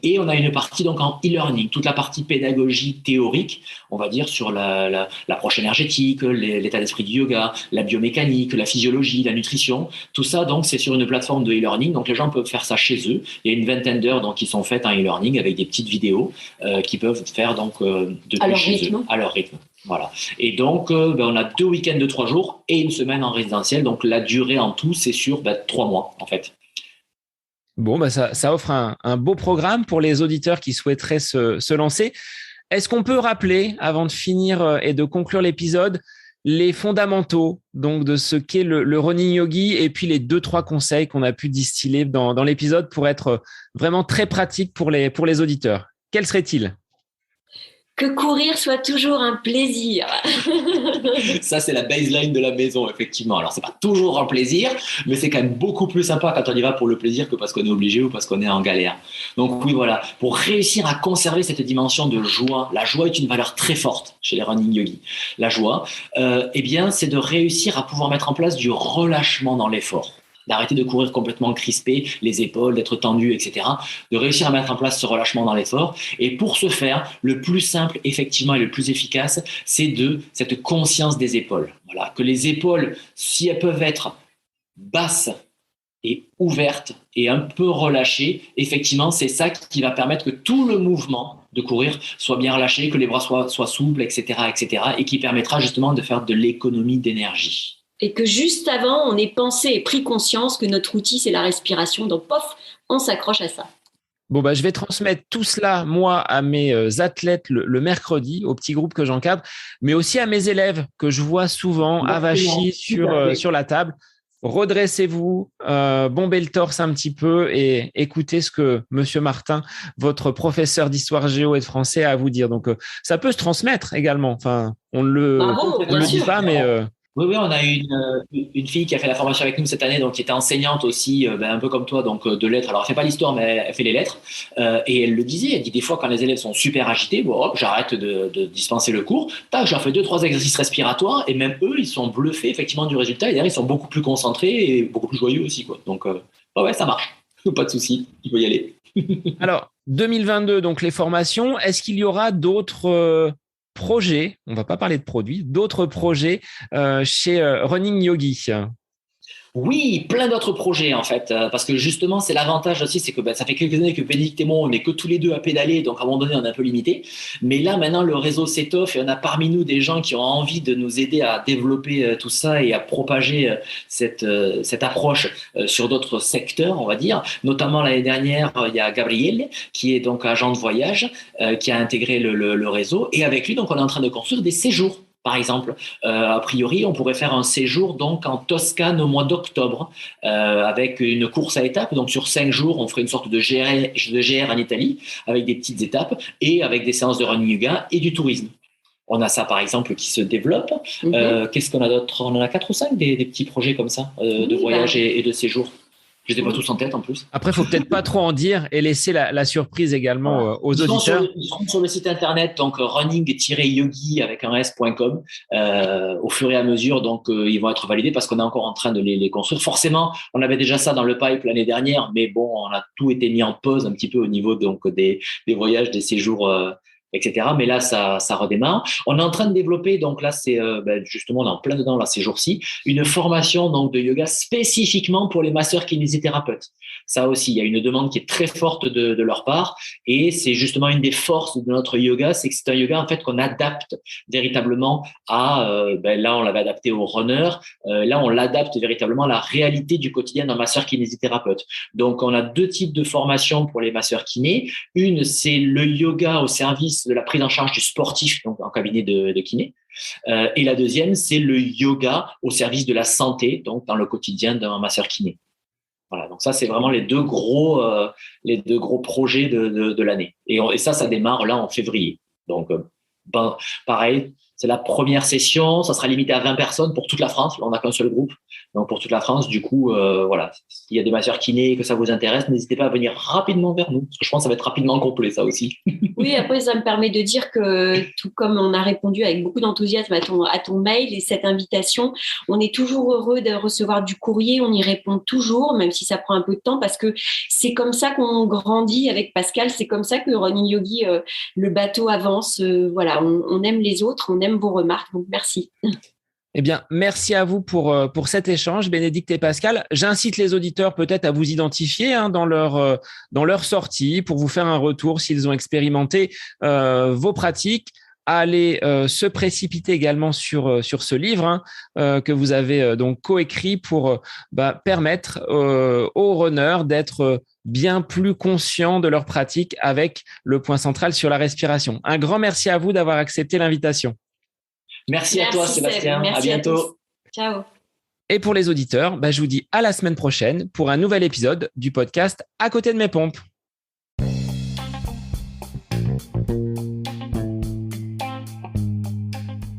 Et on a une partie donc en e-learning, toute la partie pédagogie théorique, on va dire sur l'approche énergétique, l'état d'esprit du yoga, la biomécanique, la physiologie, la nutrition. Tout ça, donc, c'est sur une plateforme de e-learning. Donc, les gens peuvent faire ça chez eux. Il y a une vingtaine d'heures donc qui sont faites en e-learning avec des petites vidéos qui peuvent faire donc depuis chez eux, à leur rythme. Voilà. Et donc, on a 2 week-ends de 3 jours et une semaine en résidentiel. Donc, la durée en tout, c'est sur 3 mois, en fait. Bon, ça offre un beau programme pour les auditeurs qui souhaiteraient se lancer. Est-ce qu'on peut rappeler, avant de finir et de conclure l'épisode, les fondamentaux donc de ce qu'est le running yogi et puis les 2-3 conseils qu'on a pu distiller dans l'épisode pour être vraiment très pratique pour les auditeurs? Quels seraient-ils? Que courir soit toujours un plaisir. Ça, c'est la baseline de la maison, effectivement. Alors, c'est pas toujours un plaisir, mais c'est quand même beaucoup plus sympa quand on y va pour le plaisir que parce qu'on est obligé ou parce qu'on est en galère. Donc oui, voilà. Pour réussir à conserver cette dimension de joie, la joie est une valeur très forte chez les running yogis. La joie, eh bien, c'est de réussir à pouvoir mettre en place du relâchement dans l'effort. D'arrêter de courir complètement crispé, les épaules, d'être tendu, etc. De réussir à mettre en place ce relâchement dans l'effort. Et pour ce faire, le plus simple, effectivement, et le plus efficace, c'est de cette conscience des épaules. Voilà, que les épaules, si elles peuvent être basses et ouvertes et un peu relâchées, effectivement, c'est ça qui va permettre que tout le mouvement de courir soit bien relâché, que les bras soient souples, etc., et qui permettra justement de faire de l'économie d'énergie. Et que juste avant, on ait pensé et pris conscience que notre outil, c'est la respiration. Donc, pof, on s'accroche à ça. Bon, je vais transmettre tout cela, moi, à mes athlètes le mercredi, au petit groupe que j'encadre, mais aussi à mes élèves que je vois souvent avachis sur la table. Redressez-vous, bombez le torse un petit peu et écoutez ce que Monsieur Martin, votre professeur d'histoire géo et de français, a à vous dire. Donc, ça peut se transmettre également. Enfin, on ne le dit pas, mais… Oui, on a une fille qui a fait la formation avec nous cette année, donc qui était enseignante aussi, un peu comme toi, donc de lettres. Alors, elle fait pas l'histoire, mais elle fait les lettres. Et elle le disait, elle dit des fois quand les élèves sont super agités, hop, j'arrête de dispenser le cours. Tac, je leur fais 2-3 exercices respiratoires, et même eux, ils sont bluffés effectivement du résultat. Et derrière, ils sont beaucoup plus concentrés et beaucoup plus joyeux aussi, quoi. Donc, ouais, ça marche. Pas de souci, il faut y aller. Alors, 2022, donc les formations. Est-ce qu'il y aura d'autres projets, on ne va pas parler de produits, d'autres projets chez Running Yogi? Oui, plein d'autres projets en fait, parce que justement c'est l'avantage aussi, c'est que ça fait quelques années que Bénédicte et moi on n'est que tous les deux à pédaler, donc à un moment donné on est un peu limité, mais là maintenant le réseau s'étoffe et on a parmi nous des gens qui ont envie de nous aider à développer tout ça et à propager cette approche sur d'autres secteurs, on va dire. Notamment l'année dernière il y a Gabriel qui est donc agent de voyage, qui a intégré le réseau, et avec lui donc on est en train de construire des séjours. Par exemple, a priori, on pourrait faire un séjour donc en Toscane au mois d'octobre avec une course à étapes. Donc sur 5 jours, on ferait une sorte de GR en Italie avec des petites étapes et avec des séances de running yoga et du tourisme. On a ça par exemple qui se développe. Qu'est-ce qu'on a d'autre? On en a 4 ou 5 des petits projets comme ça de voyage et de séjour. Je les ai pas tous en tête en plus. Après, il faut peut-être pas trop en dire et laisser la surprise également aux auditeurs. Ils seront sur le site internet, donc running-yogi avec un s.com au fur et à mesure. Donc, ils vont être validés parce qu'on est encore en train de les construire. Forcément, on avait déjà ça dans le pipe l'année dernière, mais bon, on a tout été mis en pause un petit peu au niveau donc des voyages, des séjours etc. Mais là, ça redémarre. On est en train de développer, donc là, c'est justement, on est en plein dedans là ces jours-ci, une formation donc de yoga spécifiquement pour les masseurs kinésithérapeutes. Ça aussi, il y a une demande qui est très forte de leur part, et c'est justement une des forces de notre yoga, c'est que c'est un yoga en fait qu'on adapte véritablement à, là on l'avait adapté aux runners, là on l'adapte véritablement à la réalité du quotidien d'un masseur kinésithérapeute. Donc on a deux types de formations pour les masseurs kinés. Une, c'est le yoga au service de la prise en charge du sportif, donc en cabinet de kiné. Et la deuxième, c'est le yoga au service de la santé, donc dans le quotidien d'un masseur kiné. Voilà, donc ça c'est vraiment les deux gros projets de l'année. Et ça démarre là en février. Donc pareil, c'est la première session, ça sera limité à 20 personnes pour toute la France. Là, on n'a qu'un seul groupe, donc pour toute la France. Du coup, voilà, s'il y a des masseurs kinés et que ça vous intéresse, n'hésitez pas à venir rapidement vers nous, parce que je pense que ça va être rapidement complet, ça aussi. Oui, après, ça me permet de dire que tout comme on a répondu avec beaucoup d'enthousiasme à ton mail et cette invitation, on est toujours heureux de recevoir du courrier, on y répond toujours, même si ça prend un peu de temps, parce que c'est comme ça qu'on grandit avec Pascal, c'est comme ça que Running Yogi, le bateau avance. Voilà, on aime les autres, on aime vos remarques, donc merci. Eh bien, merci à vous pour cet échange, Bénédicte et Pascal. J'incite les auditeurs peut-être à vous identifier dans leur sortie pour vous faire un retour s'ils ont expérimenté vos pratiques. À aller se précipiter également sur ce livre que vous avez donc coécrit pour permettre aux runners d'être bien plus conscients de leur pratique avec le point central sur la respiration. Un grand merci à vous d'avoir accepté l'invitation. Merci à toi, Sébastien. Merci, à bientôt. Ciao. Et pour les auditeurs, je vous dis à la semaine prochaine pour un nouvel épisode du podcast À côté de mes pompes.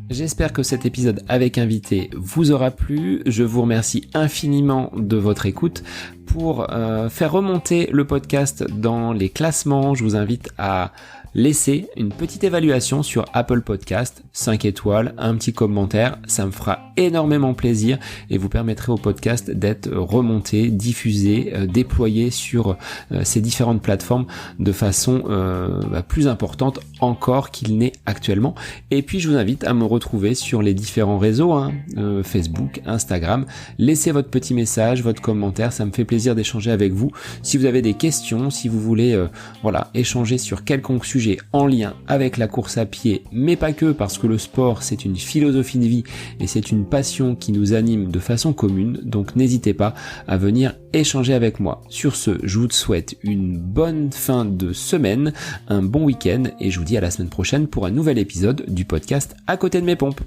J'espère que cet épisode avec invité vous aura plu. Je vous remercie infiniment de votre écoute. Pour faire remonter le podcast dans les classements, je vous invite à laisser une petite évaluation sur Apple Podcast, 5 étoiles, un petit commentaire, ça me fera énormément plaisir et vous permettrez au podcast d'être remonté, diffusé, déployé sur ces différentes plateformes de façon plus importante encore qu'il n'est actuellement. Et puis je vous invite à me retrouver sur les différents réseaux, Facebook, Instagram. Laissez votre petit message, votre commentaire, ça me fait plaisir d'échanger avec vous. Si vous avez des questions, si vous voulez échanger sur quelconque sujet en lien avec la course à pied, mais pas que, parce que le sport c'est une philosophie de vie et c'est une passion qui nous anime de façon commune, donc n'hésitez pas à venir échanger avec moi. Sur ce, je vous souhaite une bonne fin de semaine, un bon week-end et je vous dis à la semaine prochaine pour un nouvel épisode du podcast À côté de mes pompes.